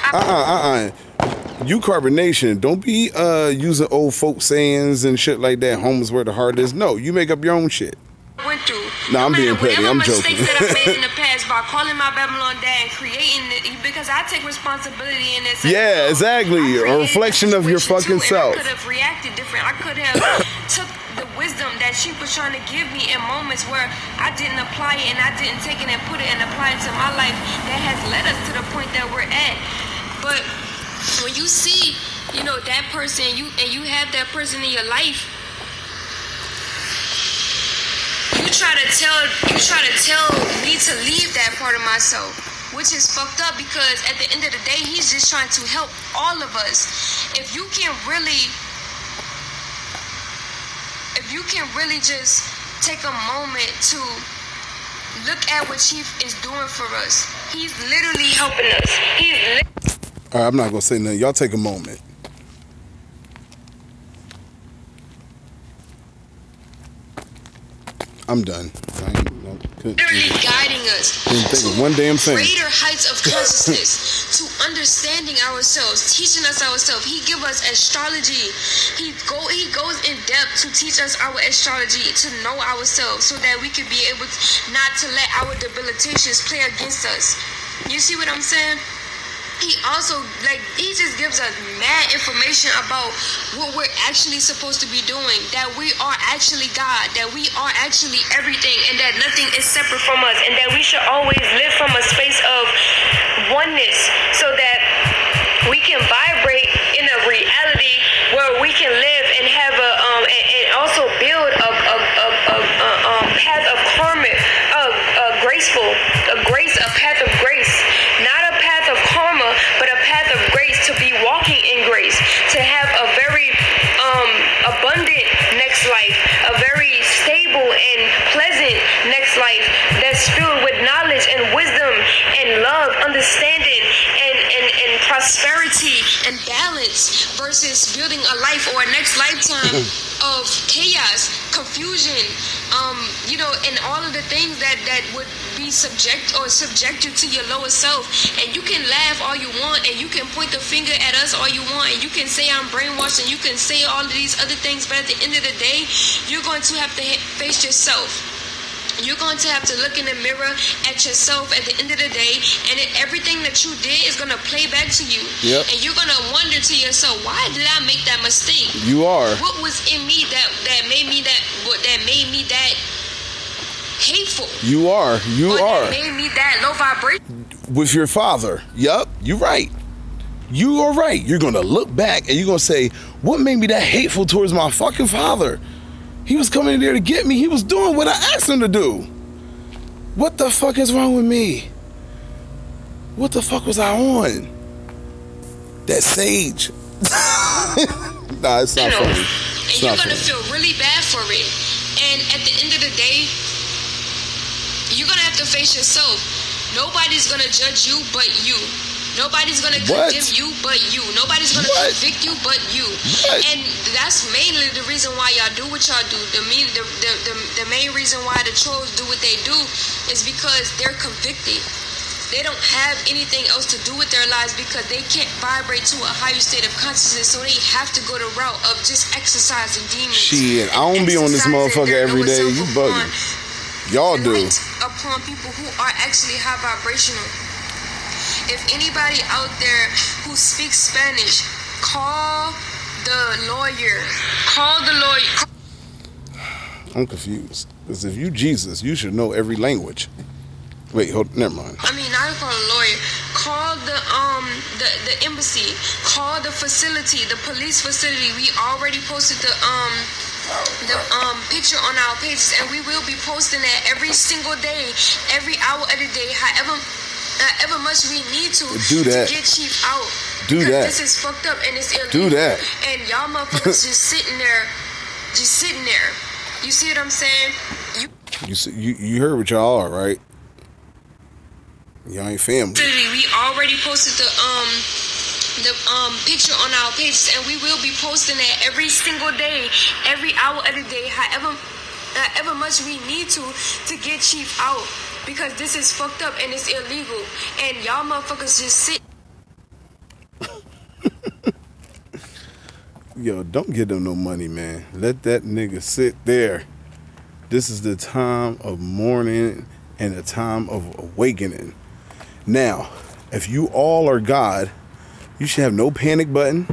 You carbonation. Don't be using old folk sayings and shit like that. Home is where the heart is. No, you make up your own shit. Went through. No, I'm being petty. I'm joking. Mistakes that I made in the past by calling my Babylon dad and creating it, because I take responsibility in this. Yeah, exactly. A reflection of your fucking self. I could have reacted different. I could have took the wisdom that she was trying to give me in moments where I didn't apply it and I didn't take it and put it and apply it to my life. That has led us to the point that we're at. But when you see, you know, that person, you have that person in your life. You try to tell me to leave that part of myself, which is fucked up because at the end of the day, he's just trying to help all of us. If you can really just take a moment to look at what Chief is doing for us, he's literally helping us. All right, I'm not gonna say nothing. Y'all take a moment. I'm done. Literally guiding us. think of one damn thing. Greater heights of consciousness, to understanding ourselves, teaching us ourselves. He give us astrology. He goes in depth to teach us our astrology, to know ourselves, so that we can be able not to let our debilitations play against us. You see what I'm saying? He also, he just gives us mad information about what we're actually supposed to be doing, that we are actually God, that we are actually everything, and that nothing is separate from us, and that we should always live from a space of oneness, so that we can vibrate in a reality where we can live and have and also build a path of karma, a path of grace, not a path of karma, but a path of grace, to be walking in grace, to have a very abundant next life, a very stable and pleasant next life that's filled with knowledge and wisdom and love, understanding and prosperity and balance, versus building a life or a next lifetime of chaos, confusion, and all of the things that would be subject you to your lower self. And you can laugh all you want, and you can point the finger at us all you want, and you can say I'm brainwashed, and you can say all of these other things, but at the end of the day, you're going to have to face yourself. You're going to have to look in the mirror at yourself at the end of the day, and everything that you did is going to play back to you. Yep. And you're going to wonder to yourself, why did I make that mistake? You are. What was in me that made me that hateful? You are. That made me that low vibration? With your father. Yup, you're right. You are right. You're going to look back and you're going to say, what made me that hateful towards my fucking father? He was coming in there to get me. He was doing what I asked him to do. What the fuck is wrong with me? What the fuck was I on? That sage. Nah, it's not funny. And you're going to feel really bad for it. And at the end of the day, you're going to have to face yourself. Nobody's going to judge you but you. Nobody's going to condemn you but you. Nobody's going to convict you but you. And that's mainly the reason why y'all do what y'all do. The main reason why the trolls do what they do is because they're convicted. They don't have anything else to do with their lives because they can't vibrate to a higher state of consciousness, so they have to go the route of just exercising demons. Shit, I don't be on this motherfucker every day. You bugging. Y'all do. Upon people who are actually high vibrational. If anybody out there who speaks Spanish, call the lawyer. Call the lawyer. I'm confused. Because if you Jesus, you should know every language. Wait, hold. Never mind. I mean, not call a lawyer. Call the embassy. Call the facility, the police facility. We already posted the picture on our pages, and we will be posting that every single day, every hour of the day, however much we need to get Chief out. Do that. This is fucked up and it's illegal. Do that. And y'all motherfuckers just sitting there. You see what I'm saying? You heard what y'all are, right? Y'all ain't family. We already posted the picture on our pages, and we will be posting that every single day, every hour of the day, however much we need to get Chief out, because this is fucked up and it's illegal, and y'all motherfuckers just sit. Yo, don't give them no money, man. Let that nigga sit there. This is the time of mourning and the time of awakening. Now, if you all are God, you should have no panic button.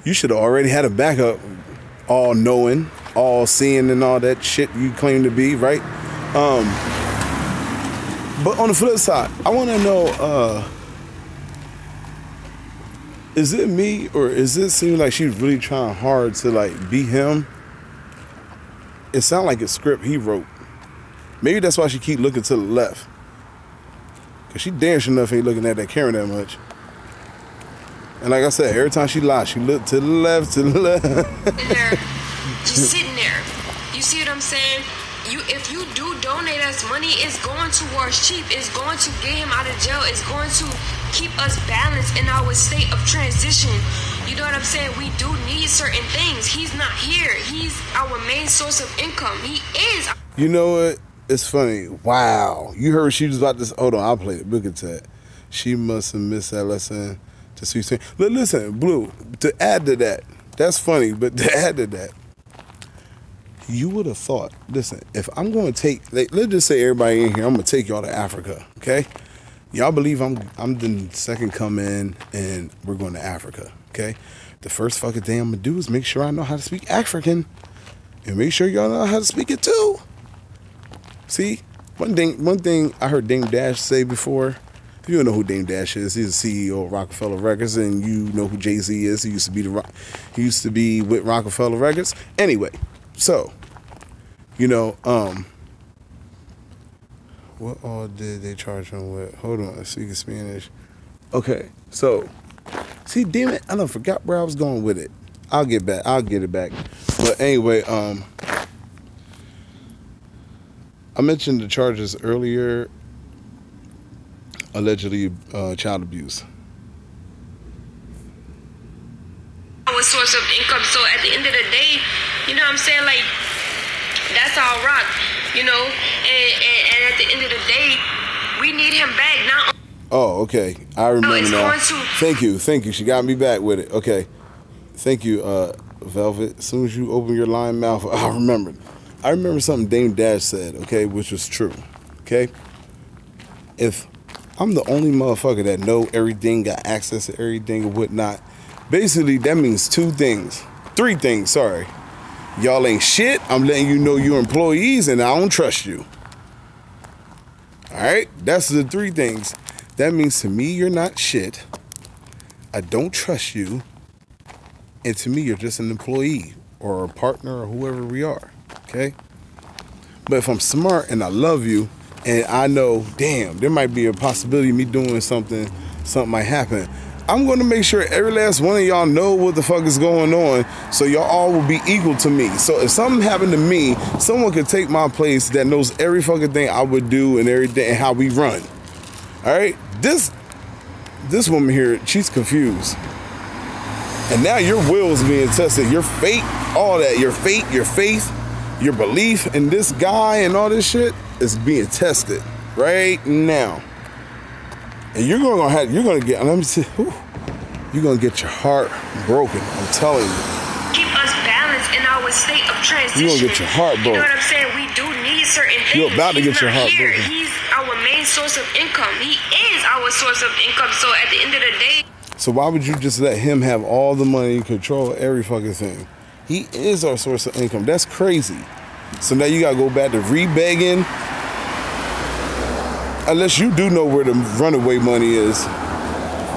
You should have already had a backup, all knowing, all seeing, and all that shit you claim to be, right? But on the flip side, I want to know, is it me, or is it seem like she's really trying hard to like be him? It sounds like a script he wrote. Maybe that's why she keep looking to the left. Cause she damn sure enough ain't looking at that camera that much. And like I said, every time she lies, she look to the left, to the left. Just sitting there. You see what I'm saying? If you do donate us money, it's going towards Chief. It's going to get him out of jail. It's going to keep us balanced in our state of transition. You know what I'm saying? We do need certain things. He's not here. He's our main source of income. He is. You know what? It's funny. Wow. You heard she was about this. Hold on, I'll play it. Look at that. She must have missed that lesson to see. Listen, Blue, to add to that, that's funny, but to add to that, you would have thought, listen, if I'm going to take, let's just say everybody in here, I'm going to take y'all to Africa, okay? Y'all believe I'm the second come in and we're going to Africa, okay? The first fucking thing I'm going to do is make sure I know how to speak African and make sure y'all know how to speak it too. See, one thing I heard Dame Dash say before, you don't know who Dame Dash is. He's the CEO of Rockefeller Records, and you know who Jay-Z is. He used to be with Rockefeller Records. Anyway, so, you know, what all did they charge him with? Hold on, speaking Spanish. Okay, so, see, damn it, I done forgot where I was going with it. I'll get it back. But anyway, I mentioned the charges earlier, allegedly child abuse. Our source of income. So at the end of the day, you know what I'm saying? Like, that's our rock, you know? And at the end of the day, we need him back. Not oh, okay. I remember now. Thank you. She got me back with it. Okay. Thank you, Velvet. As soon as you open your lying mouth, I remembered. I remember something Dame Dash said, okay, which was true, okay? If I'm the only motherfucker that know everything, got access to everything and whatnot, basically that means three things, sorry. Y'all ain't shit, I'm letting you know you're employees and I don't trust you. All right, that's the three things. That means to me, you're not shit, I don't trust you, and to me, you're just an employee or a partner or whoever we are. Okay, but if I'm smart and I love you and I know, damn, there might be a possibility of me doing something might happen, I'm going to make sure every last one of y'all know what the fuck is going on, so y'all all will be equal to me. So if something happened to me, someone could take my place that knows every fucking thing I would do and everything and how we run. All right, this woman here, she's confused. And now your will is being tested, your fate, all that, your fate, your faith, your belief in this guy and all this shit is being tested right now. And you're gonna get your heart broken. I'm telling you. Keep us balanced in our state of transition. You're gonna get your heart broken. You know what I'm saying? We do need certain things. You're about to get your heart broken. He's our main source of income. He is our source of income. So at the end of the day. So why would you just let him have all the money, control every fucking thing? He is our source of income. That's crazy. So now you gotta go back to re-begging. Unless you do know where the runaway money is.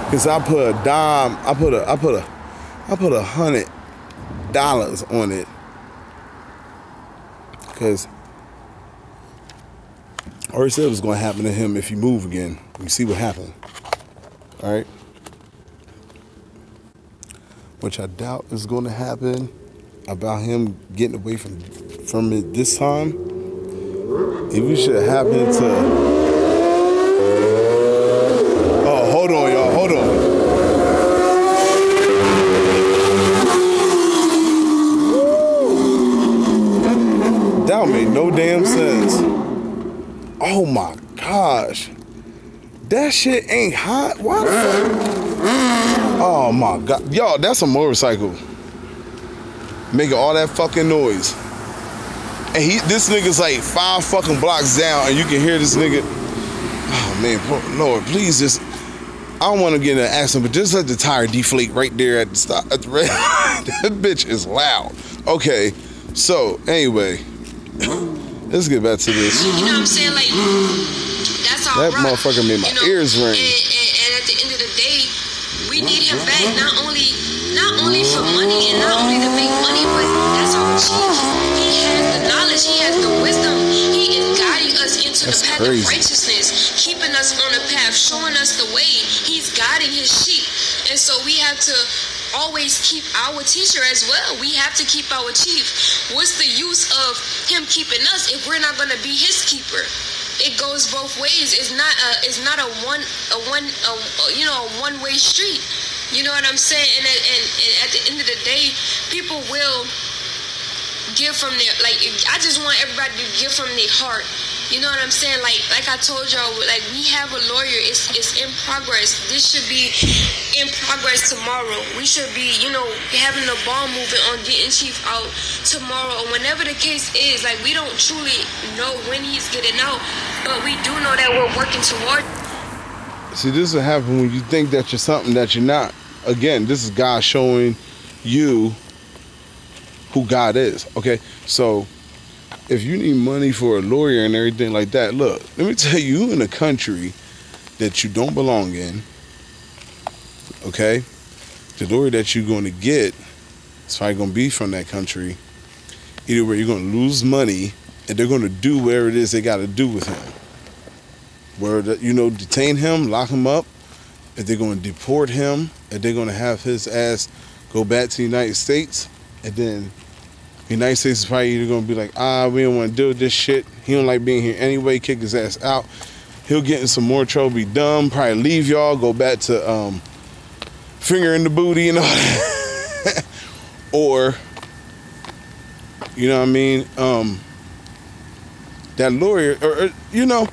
Cause I put a dime, I put $100 on it. Cause I already said it was gonna happen to him if he move again. You see what happened. All right. Which I doubt is going to happen about him getting away from it this time. If it should have happened to... Oh, hold on, y'all, hold on. That made no damn sense. Oh my gosh. That shit ain't hot. Why the fuck? Oh my God. Y'all, that's a motorcycle. Making all that fucking noise. And this nigga's like 5 fucking blocks down and you can hear this nigga. Oh man, Lord, please just, I don't want to get in an accident, but just let the tire deflate right there at the stop. At the red. That bitch is loud. Okay, so anyway, let's get back to this. You know what I'm saying? Like, that's all that motherfucker made my ears ring. And at the end of the day, we need him back not only for money and not only to make money, but that's our chief. He has the knowledge, he has the wisdom. He is guiding us into the path of righteousness, keeping us on the path, showing us the way. He's guiding his sheep. And so we have to always keep our teacher as well. We have to keep our chief. What's the use of him keeping us if we're not going to be his keeper? It goes both ways. It's not a one-way street. You know what I'm saying? And at the end of the day, people will give from their, like, I just want everybody to give from their heart You know what I'm saying? Like I told y'all, like we have a lawyer. It's in progress. This should be in progress tomorrow. We should be, you know, having the ball moving on getting Chief out tomorrow or whenever the case is. Like we don't truly know when he's getting out, but we do know that we're working toward. See, this will happen when you think that you're something that you're not. Again, this is God showing you who God is. Okay, so if you need money for a lawyer and everything like that, look, let me tell you, in a country that you don't belong in, okay, the lawyer that you're going to get is probably going to be from that country. Either way, you're going to lose money, and they're going to do whatever it is they got to do with him. Where, you know, detain him, lock him up. If they're going to deport him, if they're going to have his ass go back to the United States, and then the United States is probably either going to be like, we don't want to deal with this shit. He don't like being here anyway, kick his ass out. He'll get in some more trouble, be dumb, probably leave y'all, go back to finger in the booty and all that. Or, you know what I mean, that lawyer, or you know,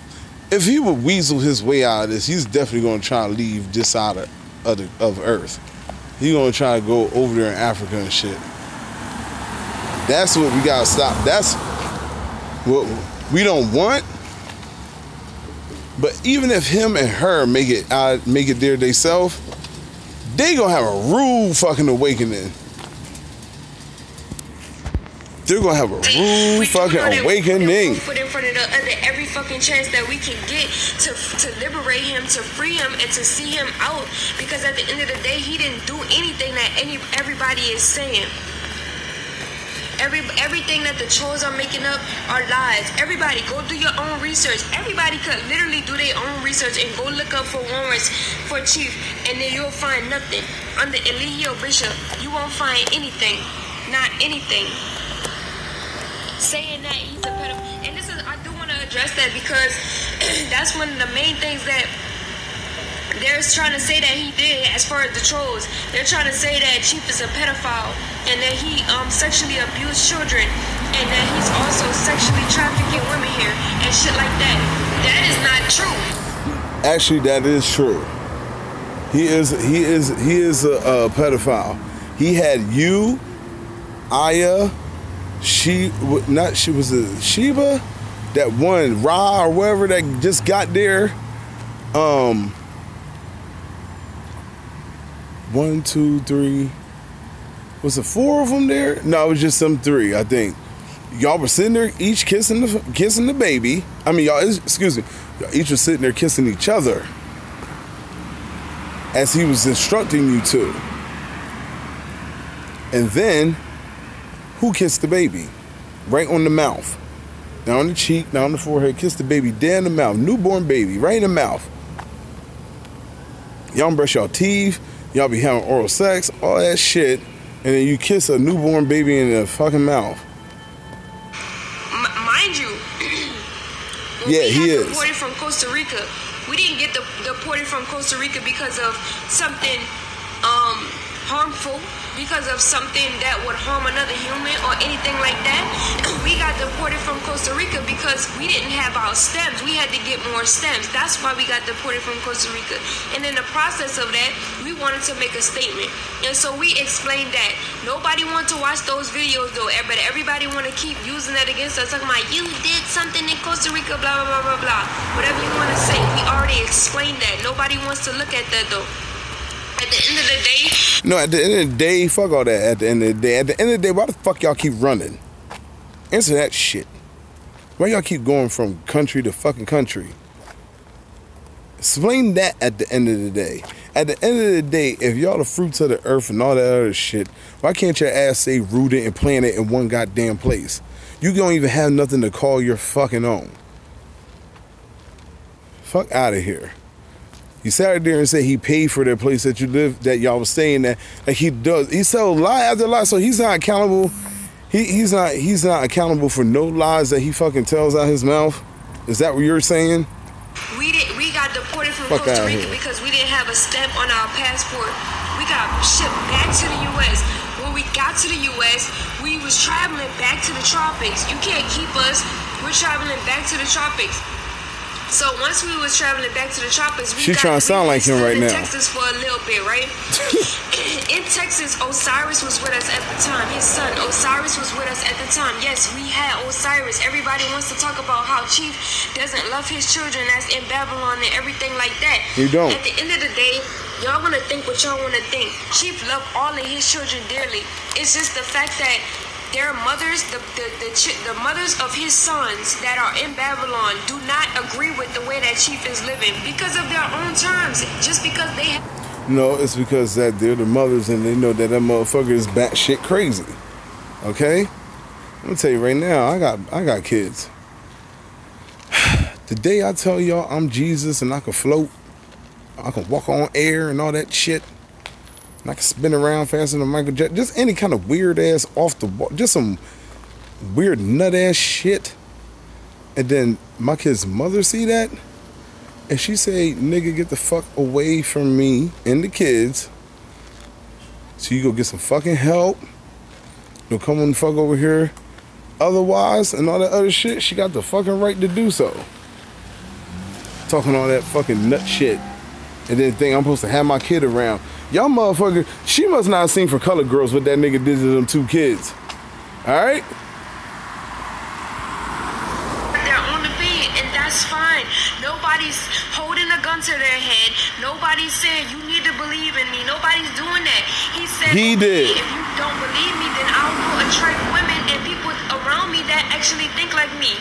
if he would weasel his way out of this, he's definitely going to try to leave this side of Earth. He's going to try to go over there in Africa and shit. That's what we got to stop. That's what we don't want. But even if him and her make it there themselves, they going to have a rude fucking awakening. They're going to have a rude fucking awakening. Put in front of every fucking chance that we can get to liberate him, to free him, and to see him out. Because at the end of the day, he didn't do anything that everybody is saying. Everything that the trolls are making up are lies. Everybody, go do your own research. Everybody could literally do their own research and go look up for warrants for Chief, and then you'll find nothing. Under Eligio Bishop, you won't find anything. Not anything. Saying that he's a pedophile. And I do want to address that because that's one of the main things that they're trying to say that he did as far as the trolls. They're trying to say that Chief is a pedophile and that he sexually abused children and that he's also sexually trafficking women here and shit like that. That is not true. Actually, that is true. He is a pedophile. He had you, Aya, was it Sheba? That one, Ra or whatever that just got there. 1, 2, 3. Was it 4 of them there? No, it was just them 3, I think. Y'all were sitting there, each kissing the baby. I mean, y'all, excuse me. Y'all each was sitting there kissing each other as he was instructing you to. And then, who kissed the baby? Right on the mouth. Down the cheek, down the forehead. Kissed the baby dead in the mouth. Newborn baby, right in the mouth. Y'all brush your teeth. Y'all be having oral sex, all that shit. And then you kiss a newborn baby in the fucking mouth. Mind you, yeah, he is. Deported from Costa Rica. We didn't get deported from Costa Rica because of something harmful, because of something that would harm another human or anything like that. We got deported from Costa Rica because we didn't have our stems. We had to get more stems. That's why we got deported from Costa Rica. And in the process of that, we wanted to make a statement. And so we explained that. Nobody wanted to watch those videos though, but everybody want to keep using that against us, talking about you did something in Costa Rica, blah, blah, blah, blah, blah. Whatever you want to say. We already explained that. Nobody wants to look at that though. At the end of the day... No, at the end of the day, fuck all that. At the end of the day, why the fuck y'all keep running? Answer that shit. Why y'all keep going from country to fucking country? Explain that at the end of the day. At the end of the day, if y'all the fruits of the earth and all that other shit, why can't your ass stay rooted and planted in one goddamn place? You don't even have nothing to call your fucking own. Fuck out of here. He sat there and said he paid for that place that you live, that y'all was staying at. Like he does. He sold lie after lie, so he's not accountable. He's not accountable for no lies that he fucking tells out his mouth. Is that what you're saying? We got deported from Costa Rica because we didn't have a stamp on our passport. We got shipped back to the U.S. When we got to the U.S., we was traveling back to the tropics. You can't keep us we're traveling back to the tropics. So once we was traveling back to the tropics, she trying to sound like him right now. Texas for a little bit, right? In Texas, Osiris was with us at the time. His son Osiris was with us at the time. Yes, we had Osiris. Everybody wants to talk about how Chief doesn't love his children that's in Babylon and everything like that. You don't. At the end of the day, y'all want to think what y'all want to think. Chief loved all of his children dearly. It's just the fact that their mothers, the mothers of his sons that are in Babylon do not agree with the way that Chief is living because of their own terms. Just because they have... No, it's because that they're the mothers and they know that motherfucker is batshit crazy. Okay? I'm gonna tell you right now, I got kids. The day I tell y'all I'm Jesus and I can float, I can walk on air and all that shit, and I can spin around faster than Michael Jackson. Just any kind of weird ass off the wall, just some weird nut ass shit. And then my kid's mother see that, and she say, "Nigga, get the fuck away from me and the kids. So you go get some fucking help. Don't come on the fuck over here. Otherwise," and all that other shit. She got the fucking right to do so. Talking all that fucking nut shit, and then think I'm supposed to have my kid around. Y'all motherfucker, she must not have seen For Color Girls what that nigga did to them 2 kids. Alright? Their own opinion, and that's fine. Nobody's holding a gun to their head. Nobody's saying you need to believe in me. Nobody's doing that. He said, he did. If you don't believe me, then I'll go attract women and people around me that actually think like me.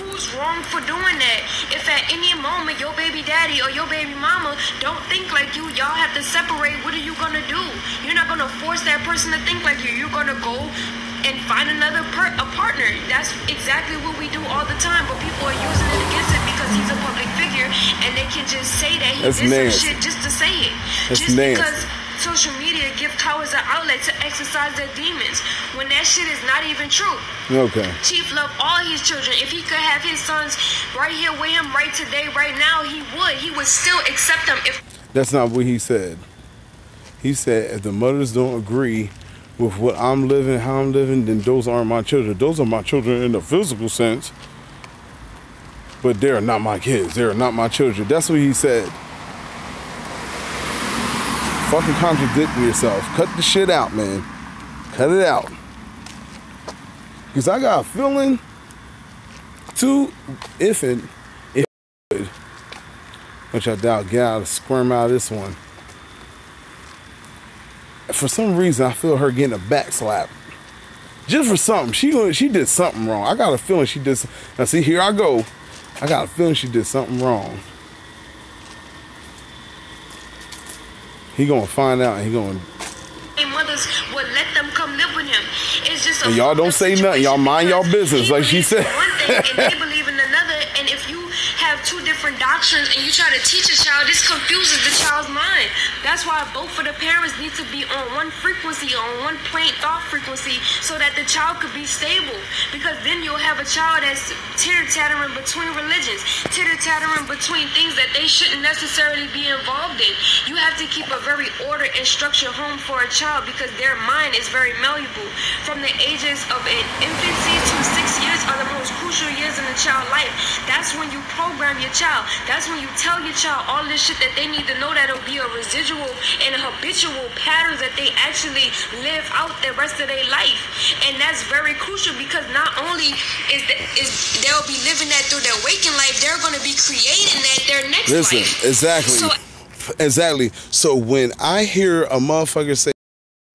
Who's wrong for doing that? If at any moment your baby daddy or your baby mama don't think like you, y'all have to separate. What are you gonna do? You're not gonna force that person to think like you. You're gonna go and find another partner. That's exactly what we do all the time, but people are using it against it because he's a public figure and they can just say that he did some shit just to say it. That's just nasty. Because social media give cowards an outlet to exercise their demons when that shit is not even true. Okay. Chief loved all his children. If he could have his sons right here with him right today, right now, he would. He would still accept them. If that's not what he said. He said if the mothers don't agree with what I'm living, how I'm living, then those aren't my children. Those are my children in the physical sense, but they're not my kids. They're not my children. That's what he said. Fucking contradicting yourself. Cut the shit out, man. Cut it out. Because I got a feeling, too, if it would, which I doubt, get out, squirm out of this one. For some reason, I feel her getting a back slap. Just for something. She did something wrong. I got a feeling she did. Now, see, here I go. I got a feeling she did something wrong. He gonna find out and he gonna... mothers would let them come live with him. It's just a... And y'all don't say nothing. Y'all mind y'all business, like she said. One thing and they believe in another, and if you have 2 different doctrines and you try to teach a child, this confuses the child's mind. That's why both of the parents need to be on one frequency, on one plain thought frequency, so that the child could be stable. Because then you'll have a child that's teeter-tattering between religions, teeter-tattering between things that they shouldn't necessarily be involved in. You have to keep a very ordered and structured home for a child because their mind is very malleable. From the ages of an infancy to 6 years are the most crucial years in a child's life. That's when you program your child. That's when you tell your child all this shit that they need to know, that'll be a residual and habitual patterns that they actually live out the rest of their life. And that's very crucial because not only is they'll be living that through their waking life, they're going to be creating that their next life. Exactly. Exactly. So when I hear a motherfucker say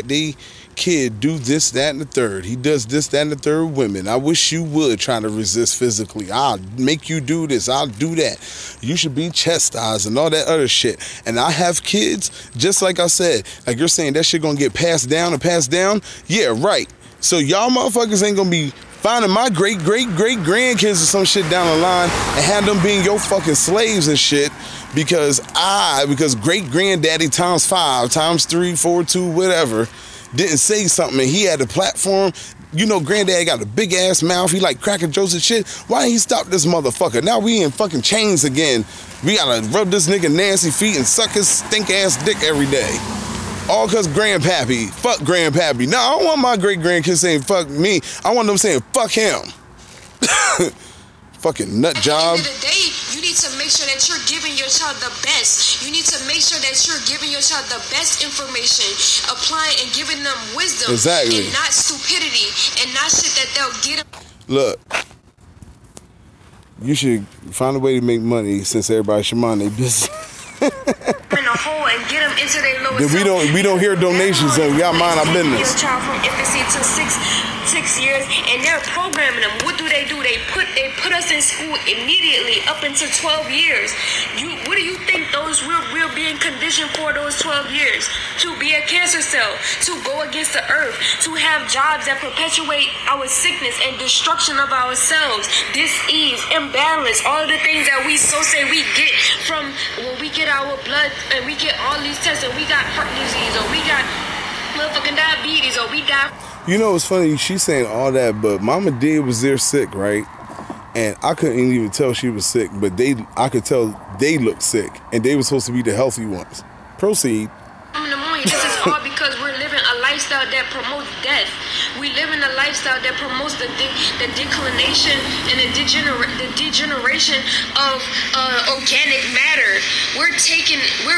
the kid do this, that, and the third, he does this, that, and the third with women, I wish you would try to resist physically. I'll make you do this, I'll do that. You should be chastised and all that other shit. And I have kids, just like I said, like you're saying that shit gonna get passed down and passed down. Yeah, right. So y'all motherfuckers ain't gonna be finding my great grandkids or some shit down the line and have them being your fucking slaves and shit because great granddaddy times 5 times 3 4 2 whatever didn't say something and he had a platform. You know, granddad got a big ass mouth. He like cracking jokes and shit. Why didn't he stop this motherfucker? Now we in fucking chains again. We gotta rub this nigga nasty feet and suck his stink ass dick every day. All cause grandpappy. Fuck grandpappy. No, I don't want my great grandkids saying fuck me. I want them saying fuck him. fucking nut job. At the end of the day, you need to make sure that you're giving your child the best. You need to make sure that you're giving your child the best information, applying and giving them wisdom. Exactly. And not stupidity, and not shit that they'll get them. Look, you should find a way to make money since everybody should mind their business. In a hole and get them into their lowest. We don't hear donations, so we got mind our business. Your child from infancy to six years, and they're programming them. What do? They put us in school immediately up until 12 years. What do you think we're being conditioned for those 12 years? To be a cancer cell, to go against the earth, to have jobs that perpetuate our sickness and destruction of ourselves, dis-ease, imbalance, all of the things that we so say we get from when we get our blood and we get all these tests and we got heart disease or we got motherfucking diabetes or we got. You know, it's funny, she's saying all that, but Mama D was there sick, right? And I couldn't even tell she was sick, but I could tell they looked sick, and they were supposed to be the healthy ones. Proceed. This is all because we're living a lifestyle that promotes death. We live in a lifestyle that promotes the declination and the degeneration of organic matter. We're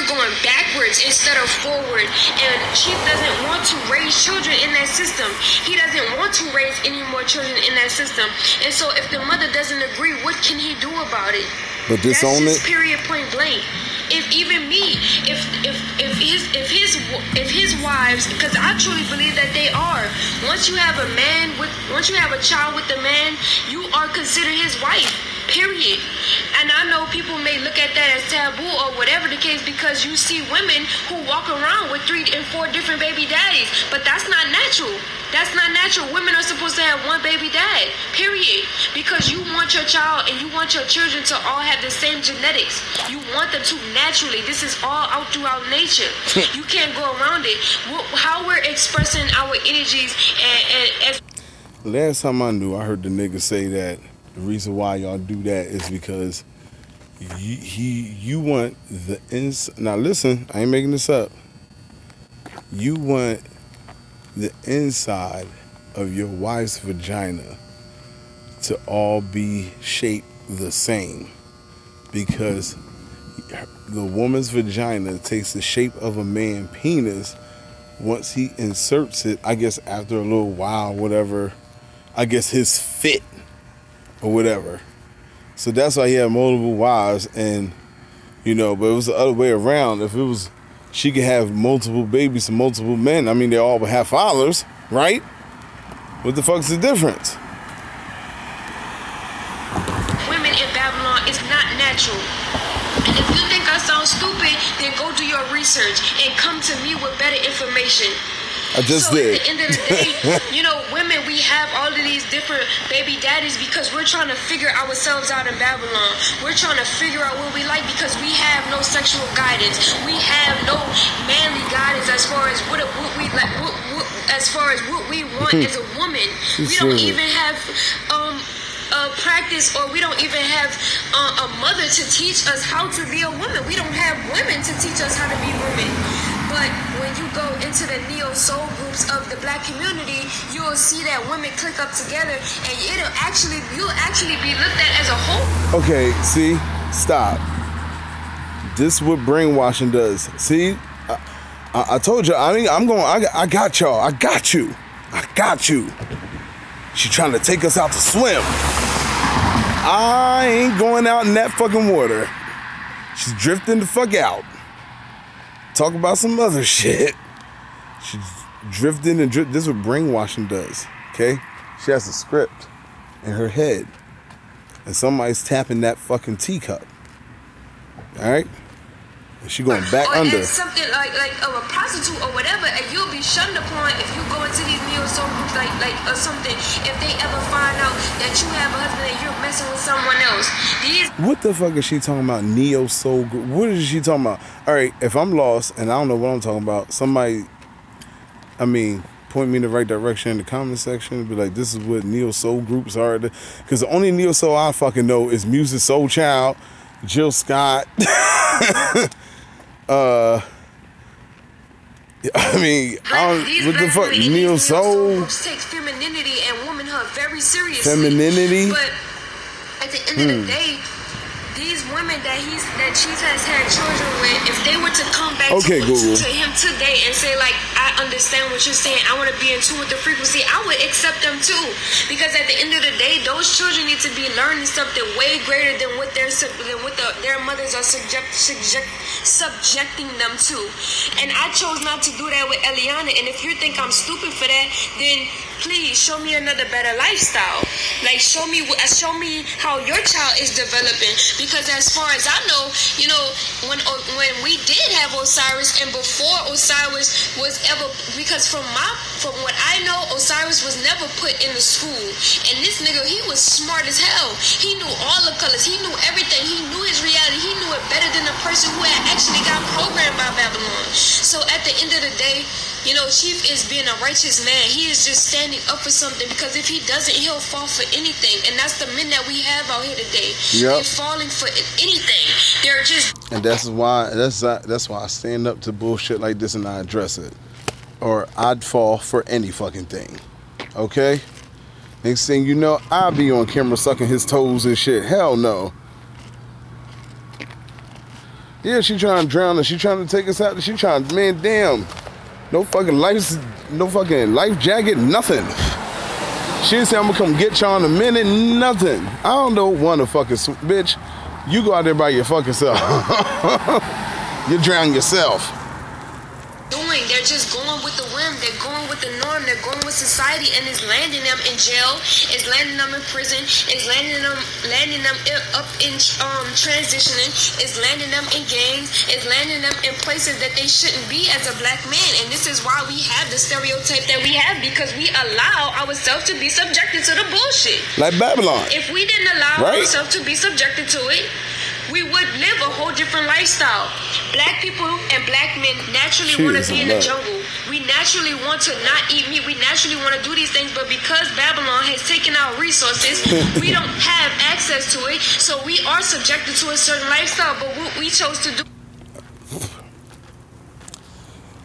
going backwards instead of forward. And Chief doesn't want to raise children in that system. He doesn't want to raise any more children in that system. And so if the mother doesn't agree, what can he do about it? But disown it. That's just period, point blank. If even me, if his wives, because I truly believe that they are. Once you have a child with a man, you are considered his wife. Period. And I know people may look at that as taboo or whatever the case because you see women who walk around with 3 and 4 different baby daddies, but that's not natural. That's not natural. Women are supposed to have one baby dad, period. Because you want your child and you want your children to all have the same genetics. You want them to naturally. This is all out throughout nature. You can't go around it. How we're expressing our energies and as last time I knew, I heard the nigga say that the reason why y'all do that is because you want the now listen, I ain't making this up. You want the inside of your wife's vagina to all be shaped the same because the woman's vagina takes the shape of a man's penis once he inserts it, I guess after a little while, whatever, I guess his fit or whatever. So that's why he had multiple wives, and but it was the other way around. If it was she could have multiple babies to multiple men, I mean they all would have fathers, right? What the fuck's the difference? Women in Babylon is not natural. And if you think I sound stupid, then go do your research and come to me with better information. I just did. At the end of the day, women, we have all of these different baby daddies because we're trying to figure ourselves out in Babylon. We're trying to figure out what we like because we have no sexual guidance. We have no manly guidance as far as what we like, as far as what we want as a woman. We don't even have practice, or we don't even have a mother to teach us how to be a woman. We don't have women to teach us how to be women. But when you go into the neo-soul groups of the black community, you'll see that women click up together and you'll actually be looked at as a whole. Okay, see? Stop. This is what brainwashing does. See? I told you, I got y'all. I got you. She trying to take us out to swim. I ain't going out in that fucking water. She's drifting the fuck out. Talk about some other shit. She's drifting and drift. This is what brainwashing does, okay? She has a script in her head, and somebody's tapping that fucking teacup. All right? And she going back or under. Or something like a prostitute or whatever, and you'll be shunned upon if you go into these neo-soul groups or something. If they ever find out that you have a husband and you're messing with someone else. What the fuck is she talking about? Neo-soul group? What is she talking about? All right, if I'm lost and I don't know what I'm talking about, somebody, point me in the right direction in the comment section and be like, this is what neo-soul groups are. Because the only neo-soul I fucking know is Music Soul Child, Jill Scott. What the fuck? Neo-soul? Takes femininity and womanhood very serious. Femininity? But at the end of the day, these women that Chief has had children with, if they were to come back to him today and say, like, I understand what you're saying, I want to be in tune with the frequency, I would accept them too. Because at the end of the day, those children need to be learning something way greater than what their mothers are subjecting them to. And I chose not to do that with Eliana. And if you think I'm stupid for that, then please show me another better lifestyle. Like, show me how your child is developing. Because as far as I know, you know, when we did have Osiris, and before Osiris was ever, because from what I know, Osiris was never put in the school. And this nigga, he was smart as hell. He knew all the colors. He knew everything. He knew his reality. He knew it better than the person who had actually got programmed by Babylon. So at the end of the day, you know, Chief is being a righteous man. He is just standing up for something, because if he doesn't, he'll fall for anything. And that's the men that we have out here today. They're falling for anything. They're just... And that's why I stand up to bullshit like this and I address it. Or I'd fall for any fucking thing. Okay? Next thing you know, I'll be on camera sucking his toes and shit. Hell no. Yeah, she trying to drown us. She trying to take us out. She trying to, man, damn. No fucking life jacket, nothing. She said, I'm gonna come get y'all in a minute, nothing. I don't want to fucking, bitch. You go out there by your fucking self. You drown yourself. They're just going with the whim. They're going with the norm. They're going with society, and it's landing them in jail. It's landing them in prison. It's landing them up in transitioning. It's landing them in gangs. It's landing them in places that they shouldn't be as a black man. And this is why we have the stereotype that we have, because we allow ourselves to be subjected to the bullshit. Like Babylon. If we didn't allow ourselves to be subjected to it, we would live a whole different lifestyle. Black people and black men naturally want to be in the jungle. We naturally want to not eat meat. We naturally want to do these things, but because Babylon has taken our resources, we don't have access to it. So we are subjected to a certain lifestyle, but what we chose to do.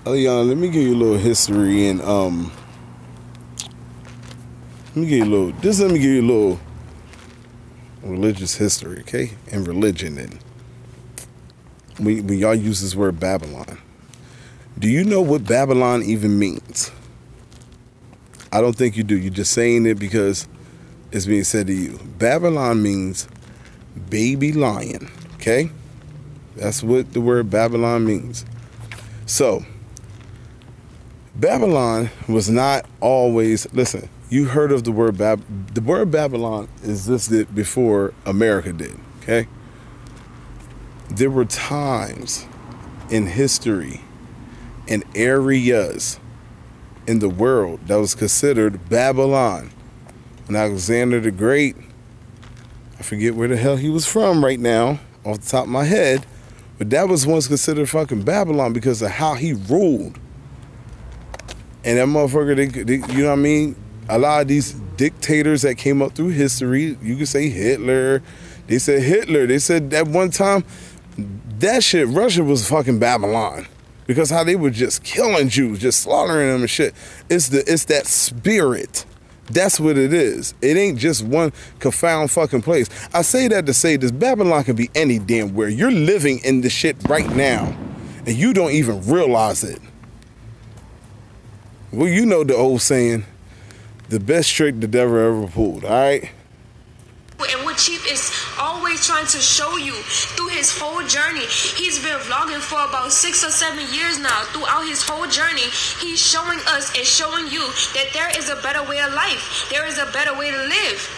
Eliana, let me give you a little history and let me give you a little religious history, okay? And religion. And when y'all use this word Babylon, do you know what Babylon even means? I don't think you do. You're just saying it because it's being said to you. Babylon means baby lion, okay? That's what the word Babylon means. So, Babylon was not always, listen, you heard of the word the word Babylon existed before America did, okay? There were times in history and areas in the world that was considered Babylon. And Alexander the Great, I forget where the hell he was from right now, off the top of my head, but that was once considered fucking Babylon because of how he ruled. And that motherfucker, they, you know what I mean? A lot of these dictators that came up through history, you could say Hitler. They said Hitler. They said at one time, that shit, Russia was fucking Babylon. Because how they were just killing Jews, just slaughtering them and shit. It's that spirit. That's what it is. It ain't just one confound fucking place. I say that to say this, Babylon can be any damn where. You're living in this shit right now, and you don't even realize it. Well, you know the old saying, the best trick the devil ever pulled, all right? And what Chief is always trying to show you through his whole journey, he's been vlogging for about 6 or 7 years now. Throughout his whole journey, he's showing us and showing you that there is a better way of life. There is a better way to live.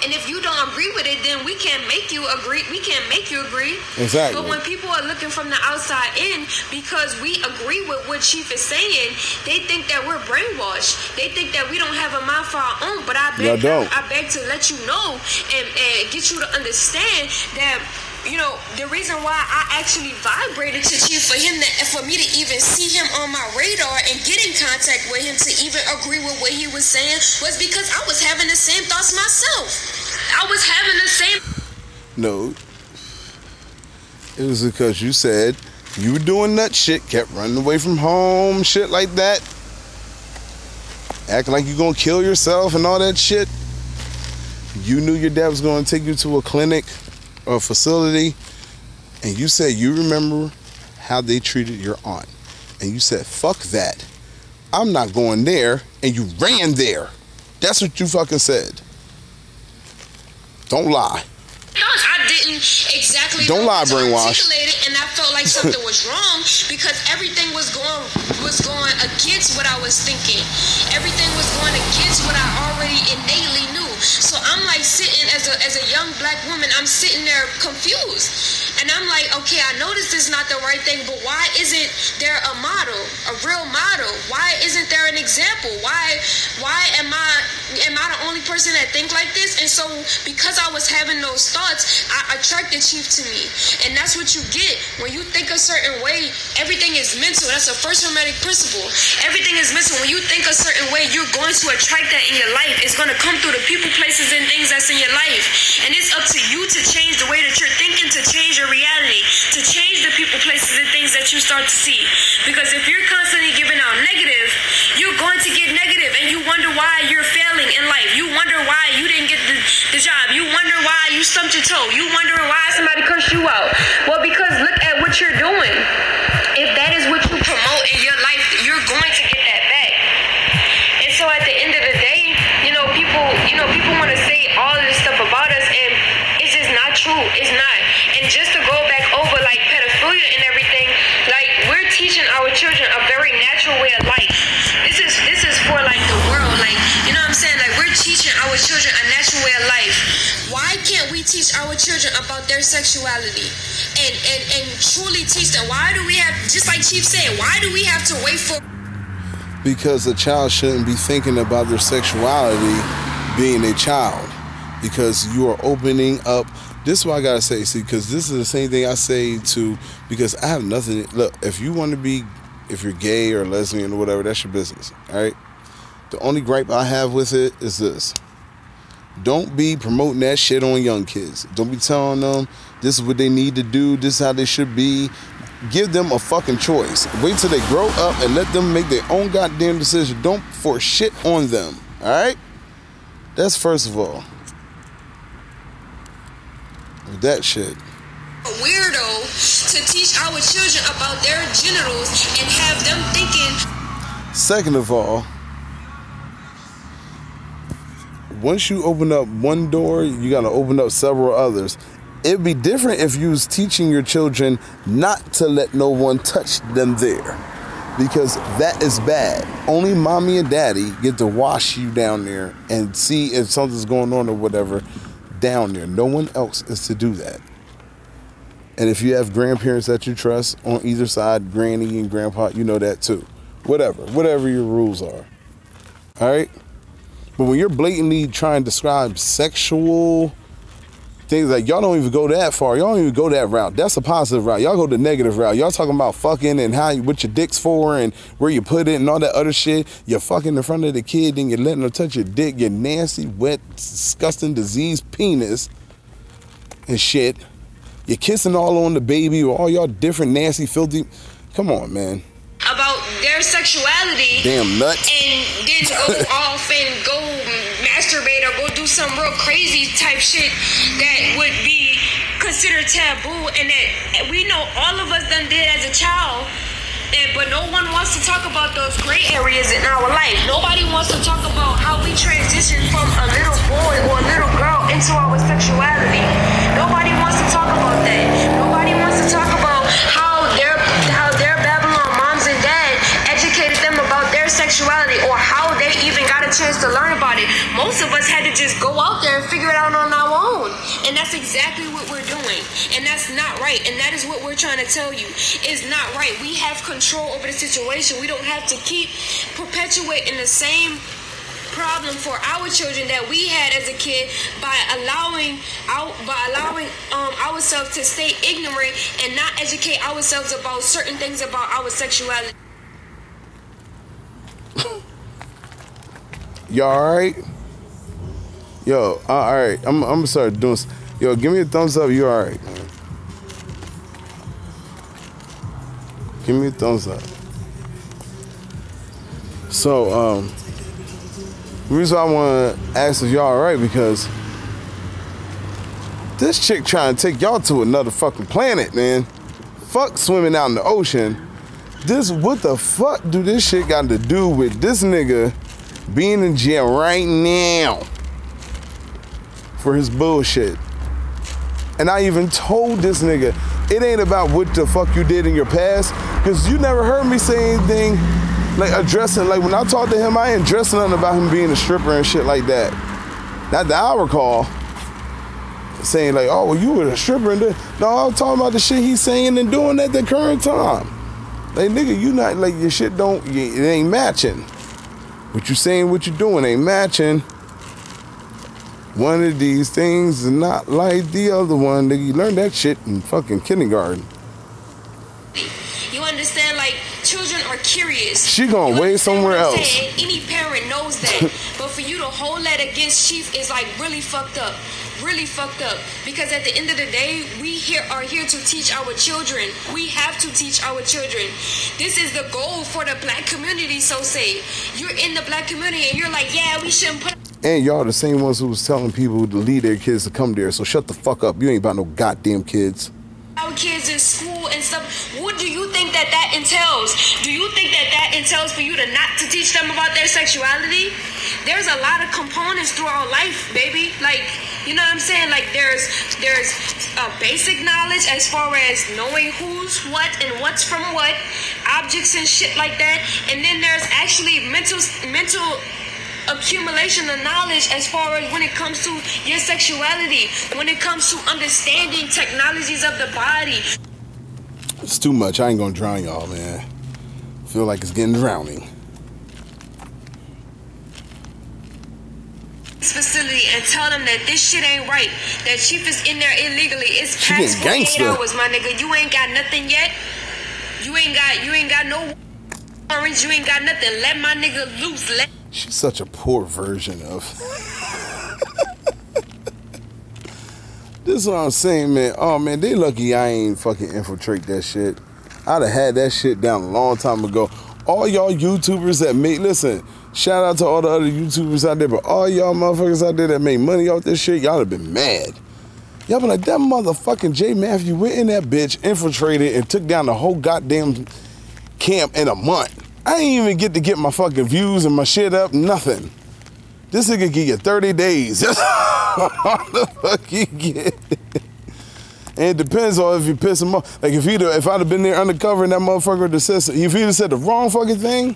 And if you don't agree with it, then we can't make you agree. We can't make you agree. Exactly. But when people are looking from the outside in, because we agree with what Chief is saying, they think that we're brainwashed. They think that we don't have a mind for our own. But I beg to let you know and get you to understand that, you know, the reason why I actually vibrated to Chief for me to even see him on my radar and get in contact with him to even agree with what he was saying was because I was having the same thoughts myself. I was having the same. No. It was because you said you were doing nut shit, kept running away from home, shit like that. Acting like you're gonna kill yourself and all that shit. You knew your dad was going to take you to a clinic or a facility, and you said you remember how they treated your aunt. And you said, fuck that. I'm not going there, and you ran there. That's what you fucking said. Don't lie. I didn't exactly Don't lie, brainwash. articulate it, and I felt like something was wrong because everything was going against what I was thinking. Everything was going against what I already innately knew. So I'm like sitting as a young black woman, I'm sitting there confused. And I'm like, okay, I know this is not the right thing, but why isn't there a model, a real model? Why isn't there an example? Why am I the only person that think like this? And so because I was having those thoughts, I attracted Chief to me. And that's what you get when you think a certain way. Everything is mental. That's a first hermetic principle. Everything is mental. When you think a certain way, you're going to attract that in your life. It's going to come through the people, places, and things that's in your life. And it's up to you to change the way that you're thinking, to change your reality, to change the people, places, and things that you start to see. Because if you're constantly giving out negative, you're going to get negative, and you wonder why you're failing in life. You wonder why you didn't get the job. You wonder why you stumped your toe. You wonder why somebody cursed you out. Well, because look at what you're doing. If that is what you promote in your life, you're going to get that back. And so at the end of the day, people want to say all of this stuff about us, and it's just not true. It's not. And just to go back over like pedophilia and everything, like we're teaching our children a very natural way of life. This is for like the world, like, you know what I'm saying? Like we're teaching our children a natural way of life. Why can't we teach our children about their sexuality and truly teach them? Why do we have, just like Chief said, why do we have to wait for? Because a child shouldn't be thinking about their sexuality being a child, because you are opening up. This is what I gotta say, see, because this is the same thing I say to, because I have nothing. Look, if you want to be, if you're gay or lesbian or whatever, that's your business, all right? The only gripe I have with it is this: don't be promoting that shit on young kids. Don't be telling them this is what they need to do, this is how they should be. Give them a fucking choice. Wait till they grow up and let them make their own goddamn decision. Don't force shit on them, all right? That's first of all. With that shit. Weirdo to teach our children about their genitals and have them thinking. Second of all, once you open up one door, you gotta open up several others. It'd be different if you was teaching your children not to let no one touch them there, because that is bad. Only mommy and daddy get to wash you down there and see if something's going on or whatever down there. No one else is to do that. And if you have grandparents that you trust on either side, granny and grandpa, you know that too. Whatever your rules are. All right? But when you're blatantly trying to describe sexual things, like, y'all don't even go that far. Y'all don't even go that route. That's a positive route. Y'all go the negative route. Y'all talking about fucking and how what your dick's for and where you put it and all that other shit. You're fucking in front of the kid, then you're letting them touch your dick, your nasty, wet, disgusting, diseased penis and shit. You're kissing all on the baby or all y'all different nasty, filthy. Come on, man. About their sexuality. Damn nut. And then go off and go masturbate or go do some real crazy type shit that would be considered taboo, and that we know all of us done did as a child. But no one wants to talk about those gray areas in our life. Nobody wants to talk about how we transitioned from a little boy or a little girl into our sexuality. Nobody wants to talk about that. Nobody wants to talk about how their Babylon moms and dad educated them about their sexuality, or how they even got a chance to learn about it. Most of us had to just go out there and figure it out on our own. And that's exactly what we're doing. And that's not right. And that is what we're trying to tell you. It's not right. We have control over the situation. We don't have to keep perpetuating the same problem for our children that we had as a kid by allowing ourselves to stay ignorant and not educate ourselves about certain things about our sexuality. Y'all alright? Yo, alright. I'm gonna start doing. Yo, give me a thumbs up. You alright? Give me a thumbs up. So, the reason I want to ask if y'all alright, because This chick trying to take y'all to another fucking planet, man. Fuck swimming out in the ocean. What the fuck do this shit got to do with this nigga being in jail right now for his bullshit? And I even told this nigga, it ain't about what the fuck you did in your past, because you never heard me say anything like addressing, like when I talked to him, I ain't addressing nothing about him being a stripper and shit like that. Not that I recall saying like, oh, well, you were a stripper. And no, I'm talking about the shit he's saying and doing at the current time. Like, nigga, you not, like, your shit it ain't matching. What you saying, what you doing ain't matching. One of these things is not like the other one. Nigga, you learned that shit in fucking kindergarten. You understand, like, children are curious. She gonna way somewhere else. Any parent knows that. But for you to hold that against Chief is, like, really fucked up. Really fucked up. Because at the end of the day, we are here to teach our children. We have to teach our children. This is the goal for the black community, so say. You're in the black community and you're like, yeah, we shouldn't put... And y'all the same ones who was telling people to leave their kids to come there. So shut the fuck up. You ain't about no goddamn kids. Our kids in school and stuff. What do you think that entails? Do you think that entails for you to not to teach them about their sexuality? There's a lot of components throughout life, baby. Like, you know what I'm saying? Like, there's basic knowledge as far as knowing who's what and what's from what, objects and shit like that. And then there's actually mental accumulation of knowledge as far as when it comes to your sexuality, when it comes to understanding technologies of the body. It's too much. I ain't gonna drown y'all, man. I feel like it's getting drowning. Facility and tell them that this shit ain't right. That Chief is in there illegally. It's past 48 hours, my nigga. You ain't got nothing yet. You ain't got no orange. You ain't got nothing. Let my nigga loose. She's such a poor version of. This is what I'm saying, man. Oh man, they lucky I ain't fucking infiltrate that shit. I'd have had that shit down a long time ago. All y'all YouTubers that listen, shout out to all the other YouTubers out there, but all y'all motherfuckers out there that made money off this shit, y'all have been mad. Y'all been like, that motherfucking J.Matthew went in that bitch, infiltrated, and took down the whole goddamn camp in a month. I ain't even get to get my fucking views and my shit up, nothing. This nigga can get 30 days. That's all the fuck you get. And it depends on if you piss him off. Like if I'd have been there undercover and that motherfucker if he'd have said the wrong fucking thing,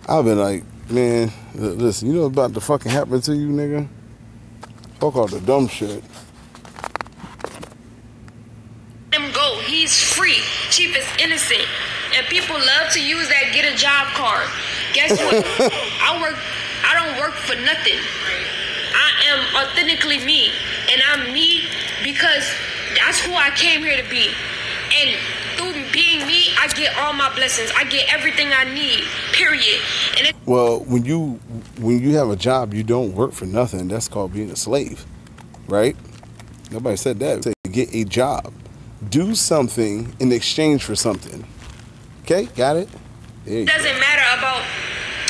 I've been like, man, listen, you know what's about to fucking happen to you, nigga? Fuck all the dumb shit. Let him go. He's free. Chief is innocent. And people love to use that get a job card. Guess what? I don't work for nothing. I am authentically me. And I'm me because that's who I came here to be. And through being me, I get all my blessings. I get everything I need, period. And well, when you have a job, you don't work for nothing. That's called being a slave, right? Nobody said that. Say get a job. Do something in exchange for something. Okay, got it? There you go. Doesn't matter about...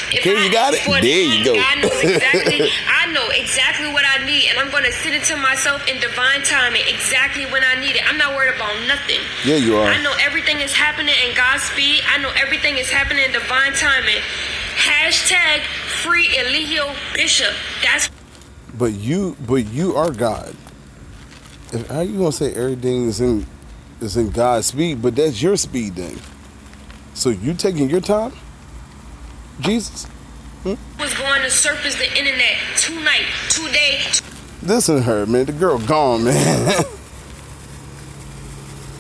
Okay, you got it? There you go. I know exactly what I need, and I'm going to send it to myself in divine timing, exactly when I need it. I'm not worried about nothing. Yeah, you are. I know everything is happening in God's speed. I know everything is happening in divine timing. Hashtag free Eligio Bishop. That's... But you are God. How you going to say everything is in God's speed, but that's your speed then? So you taking your time? Jesus? Was going to surface the internet tonight, today. Listen to her, man. The girl gone, man.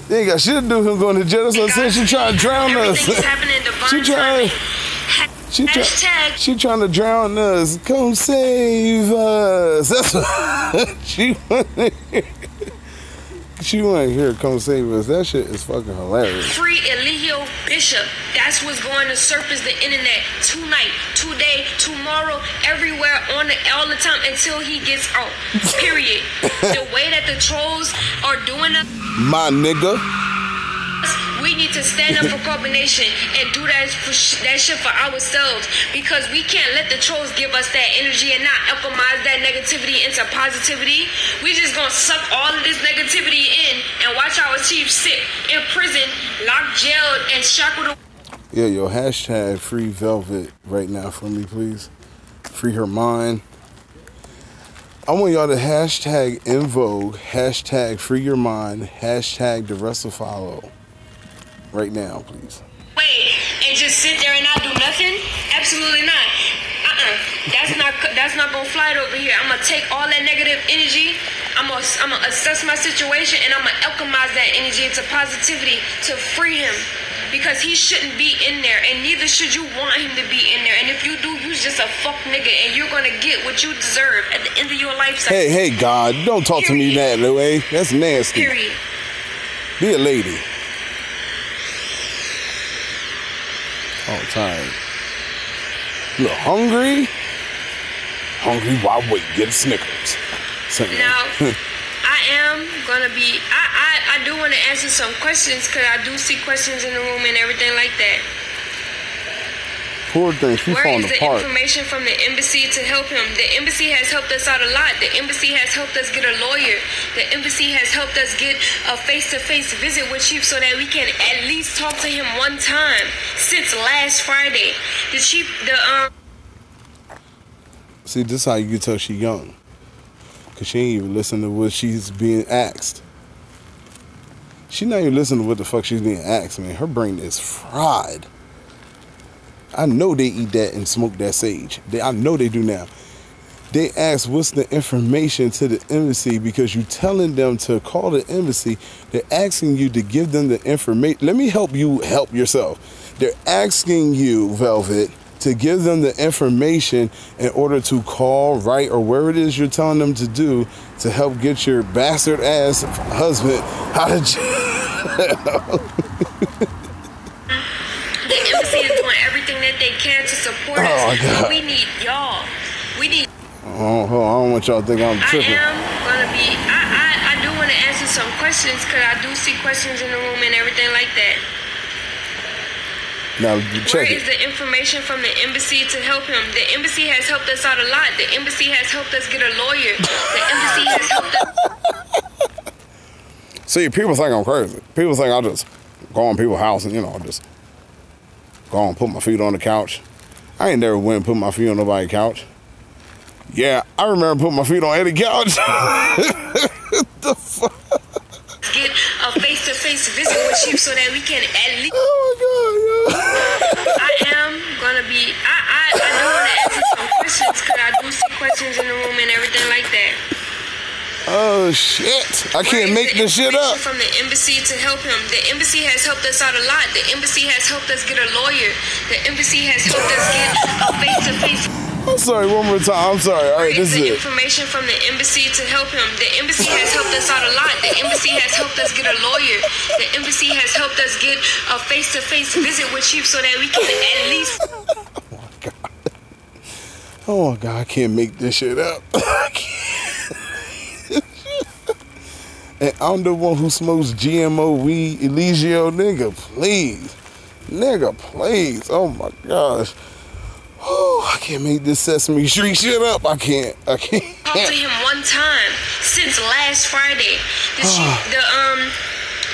They ain't got shit to do with him going to jail. That's what I said. She trying to drown us. She trying to drown us. Come save us. That's what she wanted. She want to hear come save us. That shit is fucking hilarious. Free Eligio Bishop. That's what's going to surface the internet tonight, today, tomorrow, everywhere, all the time until he gets out. Period. The way that the trolls are doing it. My nigga. We need to stand up for Corporate Nation and do that shit for ourselves, because we can't let the trolls give us that energy and not alchemize that negativity into positivity. We just gonna suck all of this negativity in and watch our chief sit in prison, locked, jailed, and shackled. Yeah, yo, hashtag free Velvet right now for me, please. Free her mind. I want y'all to hashtag in vogue, hashtag free your mind, hashtag the rest will follow. Right now, please. Wait, and just sit there and not do nothing? Absolutely not. That's not gonna fly over here. I'm gonna take all that negative energy, I'm gonna assess my situation, and I'm gonna alchemize that energy into positivity to free him. Because he shouldn't be in there, and neither should you want him to be in there. And if you do, you's just a fuck nigga, and you're gonna get what you deserve at the end of your life cycle. Hey, God, don't talk to me that way. That's nasty. Period. Be a lady. Oh, tired. Look, hungry? Hungry, why wait? Get a Snickers. Now, I am gonna be. I do want to answer some questions, because I do see questions in the room and everything like that. Poor thing, she's falling apart. Where is the information from the embassy to help him? The embassy has helped us out a lot. The embassy has helped us get a lawyer. The embassy has helped us get a face-to-face visit with Chief so that we can at least talk to him one time since last Friday. The Chief, See, this is how you can tell she young. Because she ain't even listening to what she's being asked. She not even listening to what the fuck she's being asked, man. Her brain is fried. I know they eat that and smoke that sage. I know they do now. They ask what's the information to the embassy because you telling them to call the embassy. They're asking you to give them the information. Let me help you help yourself. They're asking you, Velvet, to give them the information in order to call, write, or wherever it is you're telling them to do to help get your bastard ass husband out of jail. The embassy is doing everything that they can to support us. But we need y'all. We need. Oh, I don't want y'all to think I'm tripping. I do want to answer some questions, because I do see questions in the room and everything like that. Now, check Where is the information from the embassy to help him? The embassy has helped us out a lot. The embassy has helped us get a lawyer. The embassy has helped us. See, people think I'm crazy. People think I just go on people's house and, just go and put my feet on the couch. I ain't never went and put my feet on nobody's couch. Yeah, I remember putting my feet on Eddie's couch. The fuck? Get a face-to-face visit with you so that we can at least. Oh my God, yo. I am gonna be. I do want to answer some questions, because I do see questions in the room and everything like that. Oh shit! I can't make this shit up. From the embassy to help him. The embassy has helped us out a lot. The embassy has helped us get a lawyer. The embassy has helped us get a face-to-face. I'm sorry, one more time. I'm sorry. All right, this is it. Information from the embassy to help him. The embassy has helped us out a lot. The embassy has helped us get a lawyer. The embassy has helped us get a face-to-face visit with Chief so that we can at least. Oh my God. Oh my God, I can't make this shit up. I can't. And I'm the one who smokes GMO weed, Eligio, nigga, please. Nigga, please. Oh my gosh. Oh, I can't make this Sesame Street shit up. I can't. Talk to him one time since last Friday.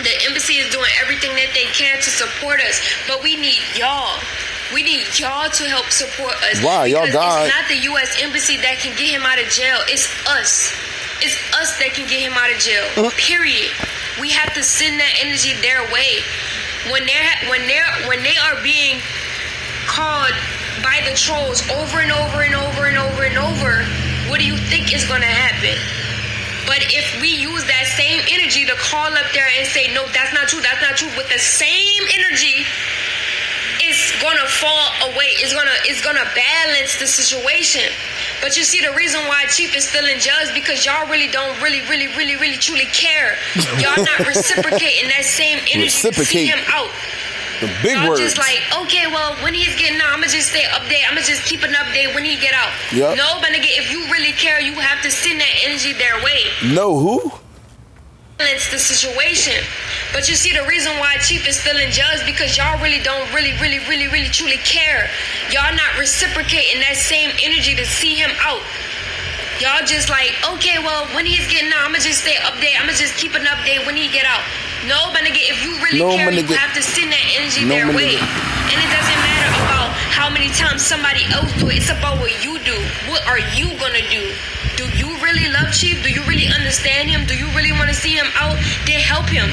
The embassy is doing everything that they can to support us, but we need y'all. We need y'all to help support us. Why? Y'all got. It's not the U.S. embassy that can get him out of jail. It's us. It's us that can get him out of jail. Period. We have to send that energy their way. When they are being called by the trolls over and over and over and over and over, what do you think is going to happen? But if we use that same energy to call up there and say, no, that's not true, with the same energy, it's going to fall away. It's going to balance the situation. But you see, the reason why Chief is still in jail is because y'all really don't really truly care. Y'all not reciprocating that same energy to see him out. The big y'all words. Just like, okay, well, when he's getting out, I'ma just stay update. I'ma just keep an update when he get out. Yep. No, but nigga, if you really care, you have to send that energy their way. No, who? It's the situation. But you see, the reason why Chief is still in jail is because y'all really don't really truly care. Y'all not reciprocating that same energy to see him out. Y'all just like, okay, well, when he's getting out, I'ma just stay update. I'ma just keep an update when he get out. No, my nigga, if you really care, you have to send that energy their way. And it doesn't matter about how many times somebody else do it. It's about what you do. What are you gonna do? Do you really love Chief? Do you really understand him? Do you really want to see him out? Then help him.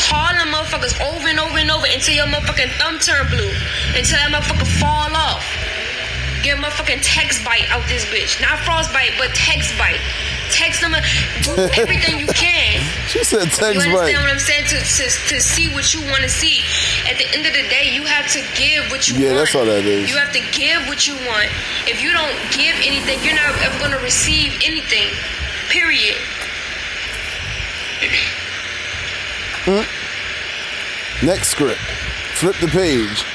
Call them motherfuckers over and over and over until your motherfucking thumb turn blue. Until that motherfucker fall off. Get a motherfucking text bite out this bitch. Not frostbite, but text bite. Text them. Do everything you can. She said text bite. You understand what I'm saying? To see what you want to see. At the end of the day, you have to give what you want. Yeah, that's all that is. You have to give what you want. If you don't give anything, you're not ever going to receive anything. Period. Next script. Flip the page.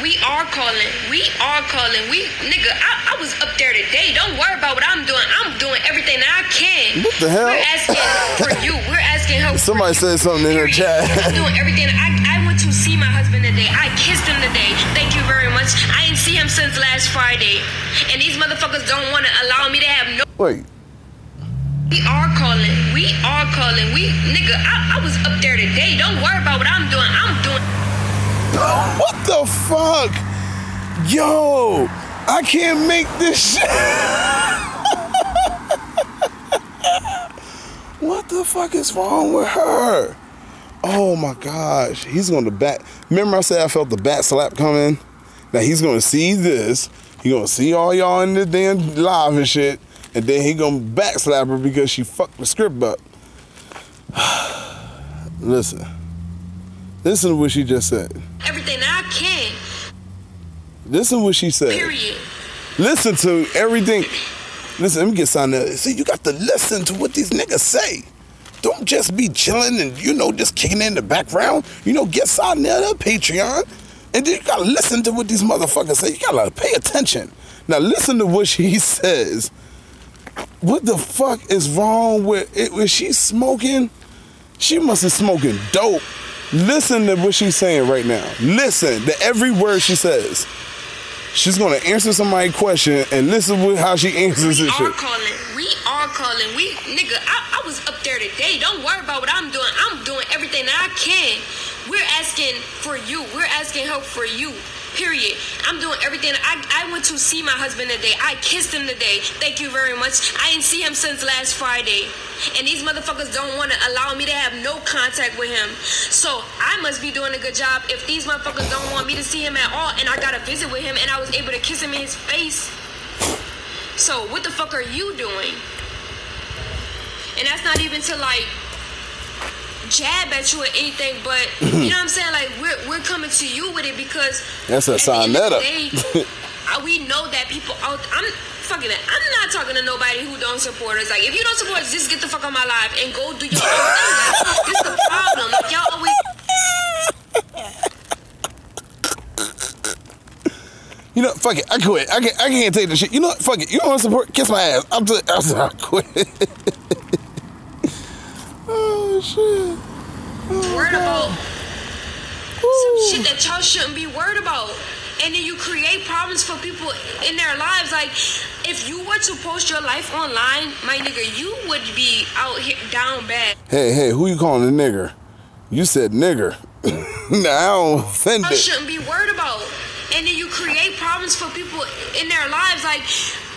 We are calling. Nigga, I was up there today. Don't worry about what I'm doing. I'm doing everything that I can. What the hell? We're asking for you. We're asking her. Somebody said something in her chat. I'm doing everything. I went to see my husband today. I kissed him today. Thank you very much. I didn't see him since last Friday. And these motherfuckers don't want to allow me to have no... Wait. We are calling. Nigga, I was up there today. Don't worry about what I'm doing. I'm doing... What the fuck? Yo, I can't make this shit. What the fuck is wrong with her? Oh my gosh, he's gonna bat. Remember I said I felt the bat slap coming? Now he's gonna see this. He's gonna see all y'all in the damn live and shit. And then he gonna back slap her because she fucked the script up. Listen to what she just said. Everything that I can. Listen to what she said. Period. Listen to everything. Listen, let me get signed up. See, you got to listen to what these niggas say. Don't just be chilling and, just kicking in the background. Get signed up to Patreon. And then you got to listen to what these motherfuckers say. You got to pay attention. Now, listen to what she says. What the fuck is wrong with it? When she's smoking, she must be smoking dope. Listen to what she's saying right now. Listen to every word she says. She's gonna answer somebody's question and listen to how she answers this shit. We are calling. Nigga, I was up there today. Don't worry about what I'm doing. I'm doing everything that I can. We're asking for you. We're asking help for you. Period. I'm doing everything. I went to see my husband today. I kissed him today. Thank you very much. I didn't see him since last Friday. And these motherfuckers don't want to allow me to have no contact with him. So I must be doing a good job if these motherfuckers don't want me to see him at all and I got to visit with him and I was able to kiss him in his face. So what the fuck are you doing? And that's not even to jab at you or anything, but you know what I'm saying? We're coming to you with it because that's a sign that up. We know that people out. I'm not talking to nobody who don't support us. If you don't support us, just get the fuck on my live and go do your own thing. This is the problem. Y'all always. Fuck it. I quit. I can't take this shit. Fuck it. You don't want to support? Kiss my ass. I quit. Oh shit. Worried about some shit that y'all shouldn't be worried about. And then you create problems for people in their lives. If you were to post your life online, my nigga, you would be out here down bad. Hey, who you calling a nigger? You said nigger. Now I'm offended. You shouldn't be worried about. And then you create problems for people in their lives.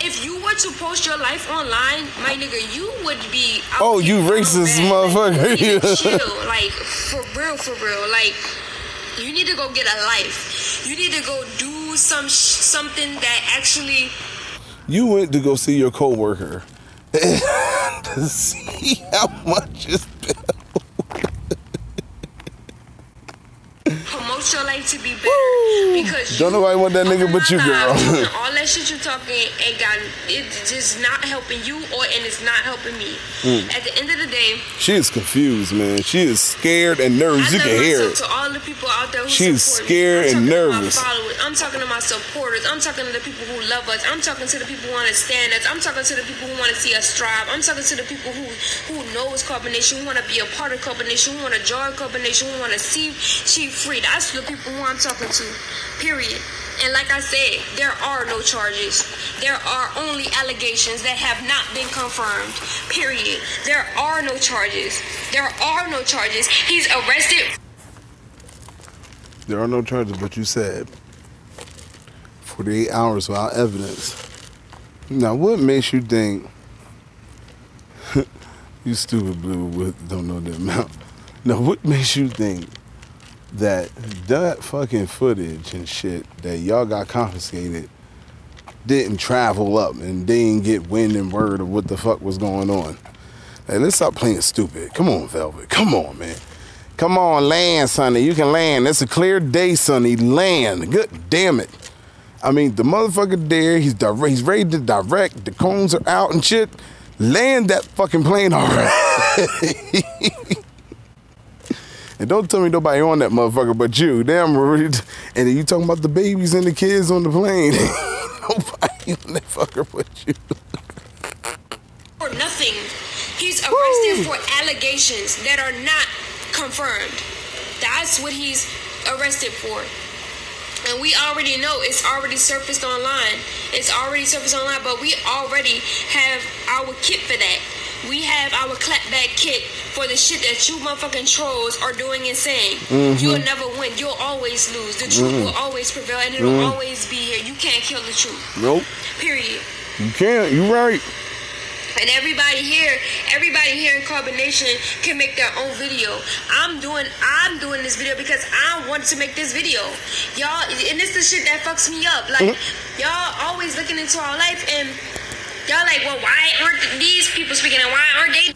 If you were to post your life online, my nigga, you would be out here you racist bad. motherfucker. You need to chill. For real. You need to go get a life. You need to go do something that actually... You went to go see your coworker to see how much it's been. Promote your life to be better. Because don't nobody want that nigga but you, girl. All that shit you talking it's just not helping you and it's not helping me. At the end of the day, she is confused, man. She is scared and nervous. You can hear it. To all the people out there who she's scared and nervous. followers. I'm talking to my supporters. I'm talking to the people who love us. I'm talking to the people who understand us. I'm talking to the people who want to see us strive. I'm talking to the people who knows Carbon Nation, who want to be a part of Carbon Nation, who want to join Carbon Nation, who want to see Chief free. That's the people who I'm talking to, period. And like I said, there are no charges. There are only allegations that have not been confirmed, period. There are no charges. There are no charges. He's arrested. There are no charges, but you said 48 hours without evidence. Now, what makes you think you stupid blue don't know the amount? Now, what makes you think that fucking footage and shit that y'all got confiscated didn't travel up and they didn't get wind and word of what the fuck was going on? Hey, let's stop playing stupid. Come on, Velvet. Come on, man. Come on, land, Sonny. You can land. It's a clear day, Sonny. Land. Good damn it. I mean, the motherfucker there, he's ready to direct. The cones are out and shit. Land that fucking plane already. And don't tell me nobody on that motherfucker but you. Damn, and then you talking about the babies and the kids on the plane. Nobody on that fucker but you. For nothing. He's arrested for allegations that are not confirmed. That's what he's arrested for. And we already know it's already surfaced online. It's already surfaced online, but we already have our kit for that. We have our clapback kit for the shit that you motherfucking trolls are doing and saying. You'll never win. You'll always lose. The truth will always prevail, and it'll always be here. You can't kill the truth. Nope. Period. You can't. You're right. And everybody here in Carbon Nation can make their own video. I'm doing this video because I wanted to make this video. Y'all, and this is the shit that fucks me up. Like, y'all always looking into our life and y'all like, well, why aren't these people speaking and why aren't they?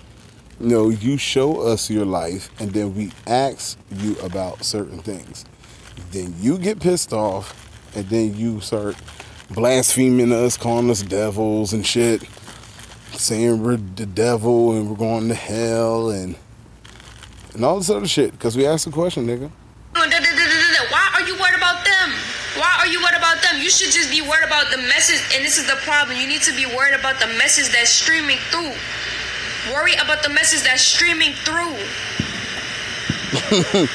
No, you show us your life and then we ask you about certain things. Then you get pissed off and then you start blaspheming us, calling us devils and shit. Saying we're the devil and we're going to hell and all this other shit. Because we asked the question, nigga. Why are you worried about them? Why are you worried about them? You should just be worried about the message. And this is the problem. You need to be worried about the message that's streaming through. Worry about the message that's streaming through.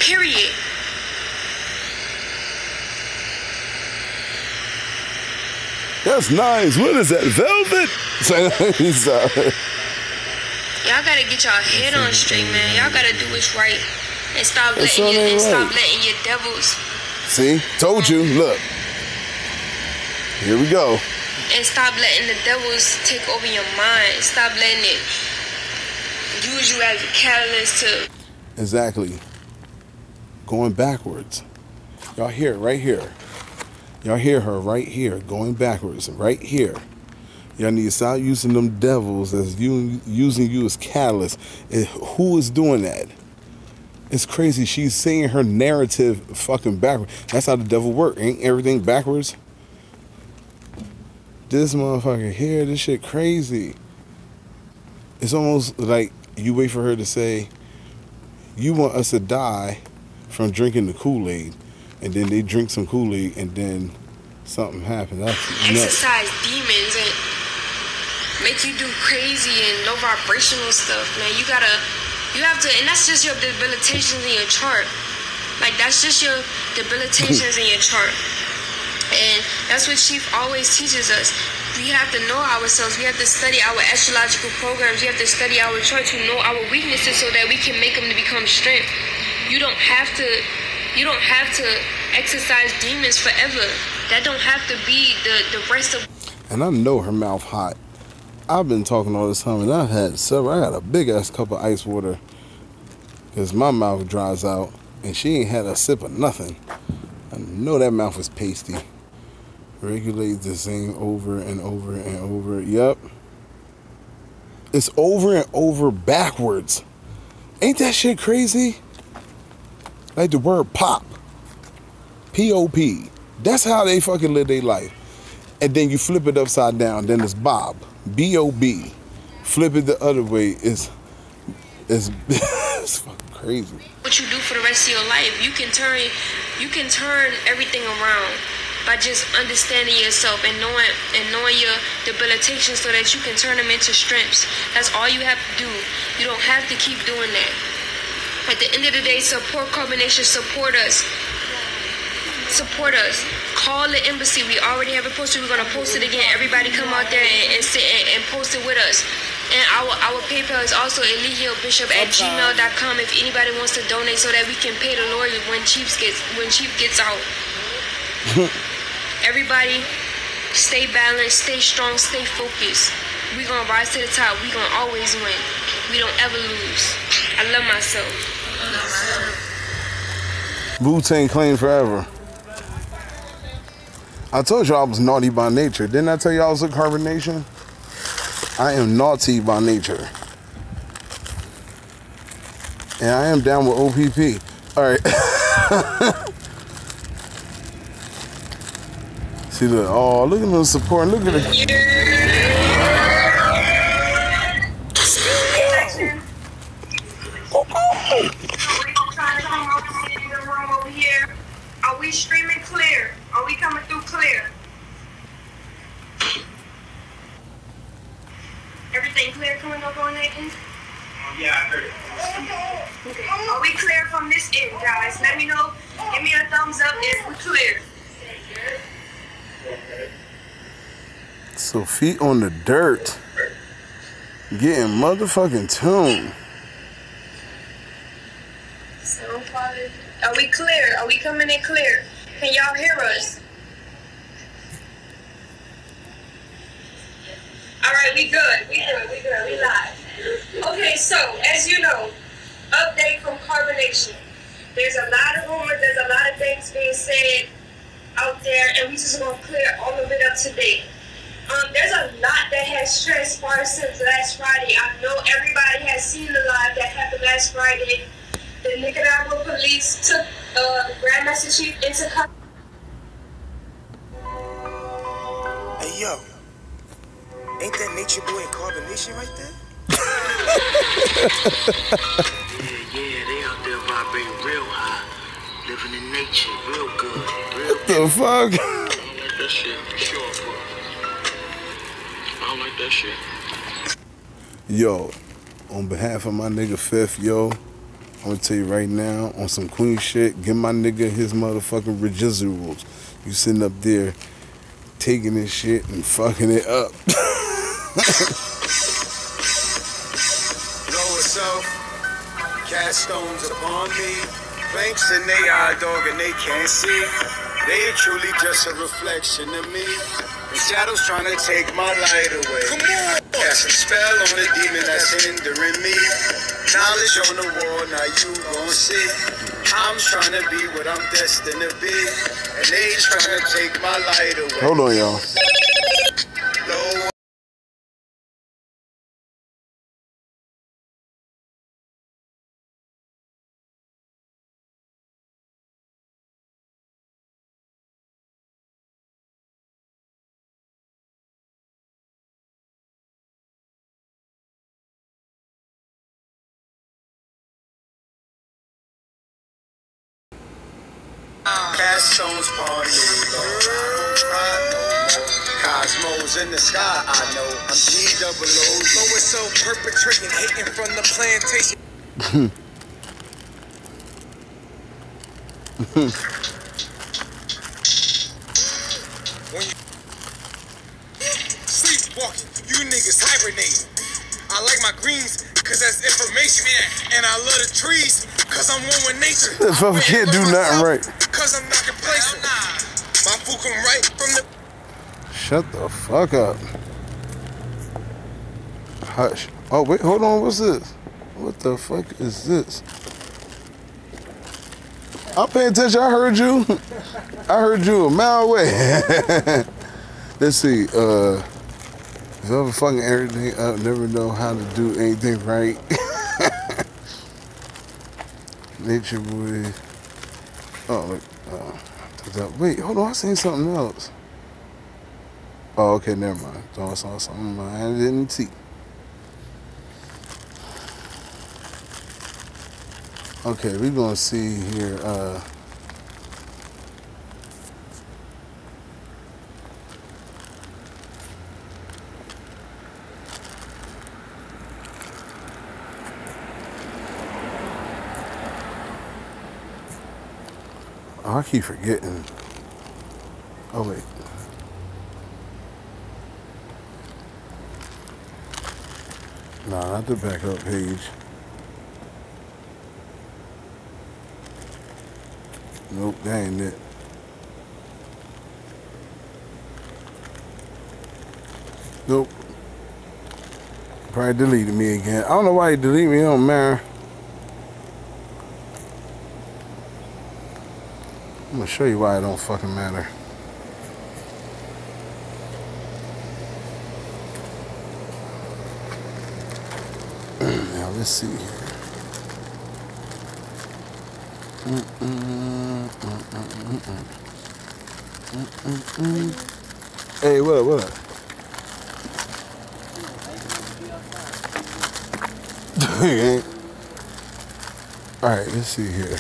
Period. That's nice. What is that? Velvet? Y'all gotta get y'all head on straight, man. Y'all gotta do what's right and stop letting your devils. See, told you. Look, here we go. And stop letting the devils take over your mind. Stop letting it use you as a catalyst to. Exactly. Going backwards. Y'all hear it right here. Y'all hear her right here, going backwards, right here. Y'all need to stop using them devils as using you as catalyst. And who is doing that? It's crazy. She's saying her narrative fucking backwards. That's how the devil works. Ain't everything backwards? This motherfucker here, this shit crazy. It's almost like you wait for her to say, you want us to die from drinking the Kool-Aid. And then they drink some Kool-Aid, and then something happens. That's exercise demons and make you do crazy and low vibrational stuff, man. You have to, and that's just your debilitations in your chart. Like, that's just your debilitations in your chart. And that's what Chief always teaches us. We have to know ourselves. We have to study our astrological programs. We have to study our chart to know our weaknesses so that we can make them to become strength. You don't have to exercise demons forever. That don't have to be the rest of. And I know her mouth hot. I've been talking all this time, and I got a big ass cup of ice water because my mouth dries out, and she ain't had a sip of nothing. I know that mouth was pasty. Regulate the same over and over and over. Yep. It's over and over backwards. Ain't that shit crazy? Like the word pop. P-O-P. That's how they fucking live their life. And then you flip it upside down. Then it's Bob. B-O-B. Flip it the other way. It's fucking crazy. What you do for the rest of your life, you can turn everything around. by just understanding yourself and knowing your debilitations so that you can turn them into strengths. That's all you have to do. You don't have to keep doing that. At the end of the day, support Carbonation. Support us. Support us. Call the embassy. We already have it posted. We're going to post it again. Everybody come out there and sit and post it with us. And our PayPal is also elitehillbishop@gmail.com if anybody wants to donate so that we can pay the lawyer when Chief gets out. Everybody, stay balanced, stay strong, stay focused. We're going to rise to the top. We're going to always win. We don't ever lose. I love myself. Wu-Tang Clan forever. I told you I was naughty by nature. Didn't I tell you I was a Carbonation? I am naughty by nature. And I am down with OPP. Alright. See, look. Oh, look at them support. Look at it. Are we streaming clear? Are we coming through clear? Everything clear coming up on that end? Yeah, I heard it. Okay. Are we clear from this end, guys? Let me know. Give me a thumbs up if we're clear. So feet on the dirt. Getting motherfucking tuned. Are we clear? Are we coming in clear? Can y'all hear us? Alright, we good. We live. Okay, so, as you know, update from Carbonation. There's a lot of rumors, there's a lot of things being said out there, and we just gonna clear all of it up today. There's a lot that has transpired since last Friday. I know everybody has seen the live that happened last Friday. The Nicaragua police took the Grandmaster Chief into custody. Hey, yo. Ain't that Natureboy and Carbonation right there? Yeah, they out there vibrating real high. Living in nature, real good. What the fuck? I don't like that shit, for sure, bro. I don't like that shit. Yo, on behalf of my nigga Fifth, yo, I'm gonna tell you right now, on some queen shit, give my nigga his motherfucking residuals. You sitting up there taking this shit and fucking it up. Lower self, cast stones upon me. Planks in they eye, dog, and they can't see. They are truly just a reflection of me. The shadows trying to take my light away. Come on! Cast a spell on the demon that's hindering me. Knowledge on the wall, now you gon' see. I'm trying to be what I'm destined to be. And they trying to take my light away. Hold on, y'all. Low cast stones upon me, Lord. I don't cry no more. Cosmos in the sky, I know. I'm G-double-O. Lower self perpetrating, hating from the plantation. When you sleepwalking, you niggas hibernating. I like my greens, cause that's information. And I love the trees, cause I'm one with nature. This fucker can't do nothing right. Cause I'm not complacent. My food come right from the... Shut the fuck up. Hush. Oh, wait, hold on. What's this? What the fuck is this? I'm paying attention. I heard you. I heard you a mile away. Let's see. If I ever fucking everything up, never know how to do anything right. Natureboy. Oh, wait, hold on. I seen something else. Oh, okay, never mind. I saw something I didn't see. Okay, we're gonna see here. Oh, I keep forgetting. Oh, wait. Nah, not the backup page. Nope, that ain't it. Nope. Probably deleted me again. I don't know why he deleted me. It don't matter. I'm gonna show you why it don't fucking matter. Now let's see here. Hey, what up, what up? Alright, let's see here.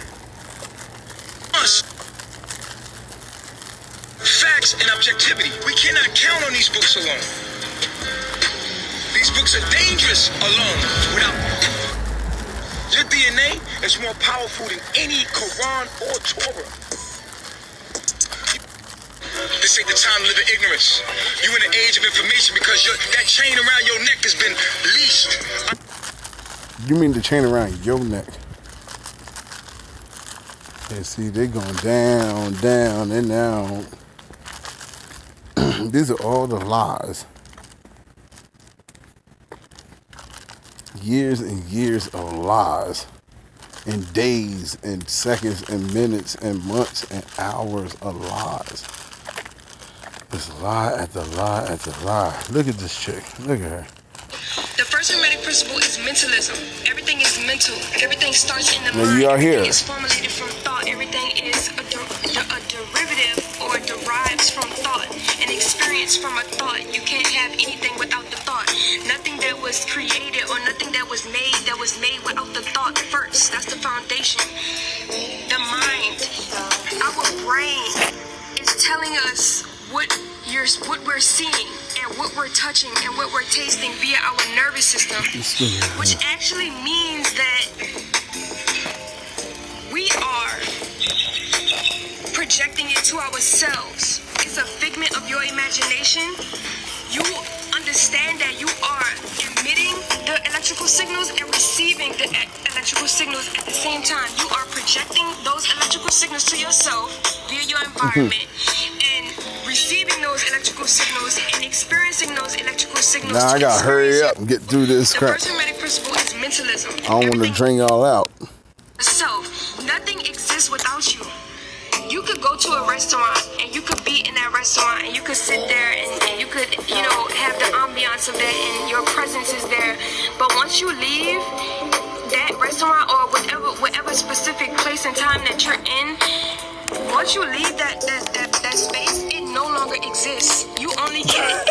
Facts and objectivity. We cannot count on these books alone. These books are dangerous alone. Without your DNA is more powerful than any Quran or Torah. This ain't the time to live in ignorance. You in the age of information because that chain around your neck has been leashed. You mean the chain around your neck? And see, they going down, down, and down. These are all the lies. Years and years of lies. And days and seconds and minutes and months and hours of lies. It's lie after lie after lie. Look at this chick. Look at her. The first hermetic principle is mentalism. Everything is mental. Everything starts in the Now mind. you are here. Everything is formulated from thought. Everything is a derivative or derives from thought. An experience from a thought. You can't have anything without the thought. Nothing that was created or nothing that was made without the thought first. That's the foundation. The mind, our brain, is telling us what we're seeing and what we're touching and what we're tasting via our nervous system, which actually means that we are projecting it to ourselves. It's a figment of your imagination. You understand that you are emitting the electrical signals and receiving the electrical signals at the same time. You are projecting those electrical signals to yourself via your environment and receiving those electrical signals and experiencing those electrical signals. Now I gotta hurry up and get through this crap. The first hermetic principle is mentalism. I don't want to drain y'all out. Self. Nothing exists without you. You could go to a restaurant and you could be in that restaurant and you could sit there and you could, have the ambiance of that and your presence is there. But once you leave that restaurant or whatever specific place and time that you're in, once you leave that space, it no longer exists. You only can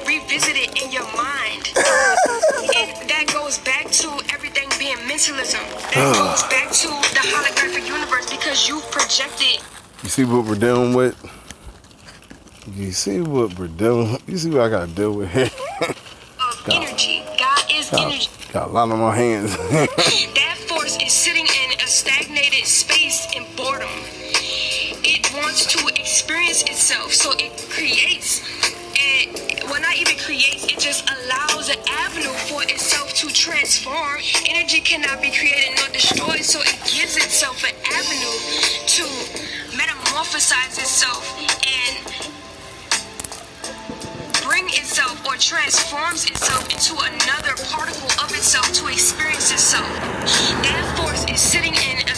revisit it in your mind. And that goes back to everything being mentalism. That goes back to the holographic universe because you projected. You see what we're dealing with? You see what we're dealing with? You see what I gotta deal with here? Of energy. God is energy. Got a lot on my hands. That force is sitting in a stagnated space in boredom. It wants to experience itself, so it creates. Well, not even creates, it just allows an avenue for itself to transform. Energy cannot be created nor destroyed, so it gives itself an avenue to metamorphosize itself and bring itself or transforms itself into another particle of itself to experience itself. That force is sitting in a...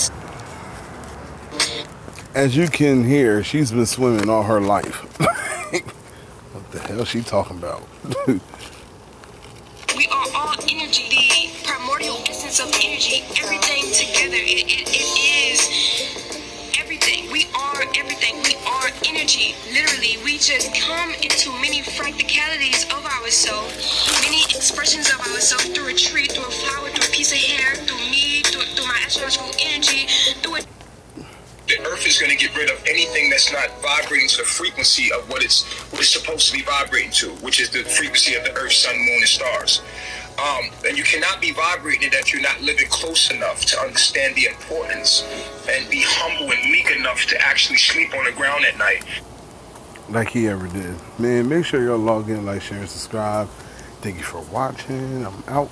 As you can hear, she's been swimming all her life. What the hell is she talking about? We are all energy, the primordial essence of energy, everything together. It is everything. We are everything. We are energy. Literally, we just come into many practicalities of ourselves, many expressions of ourselves through a tree, through a flower, through a piece of hair, through me, through my astrological energy, through it. The earth is going to get rid of anything that's not vibrating to the frequency of what it's supposed to be vibrating to, which is the frequency of the earth, sun, moon, and stars. And you cannot be vibrating that you're not living close enough to understand the importance and be humble and meek enough to actually sleep on the ground at night. Like he ever did. Man, make sure y'all log in, like, share, and subscribe. Thank you for watching. I'm out.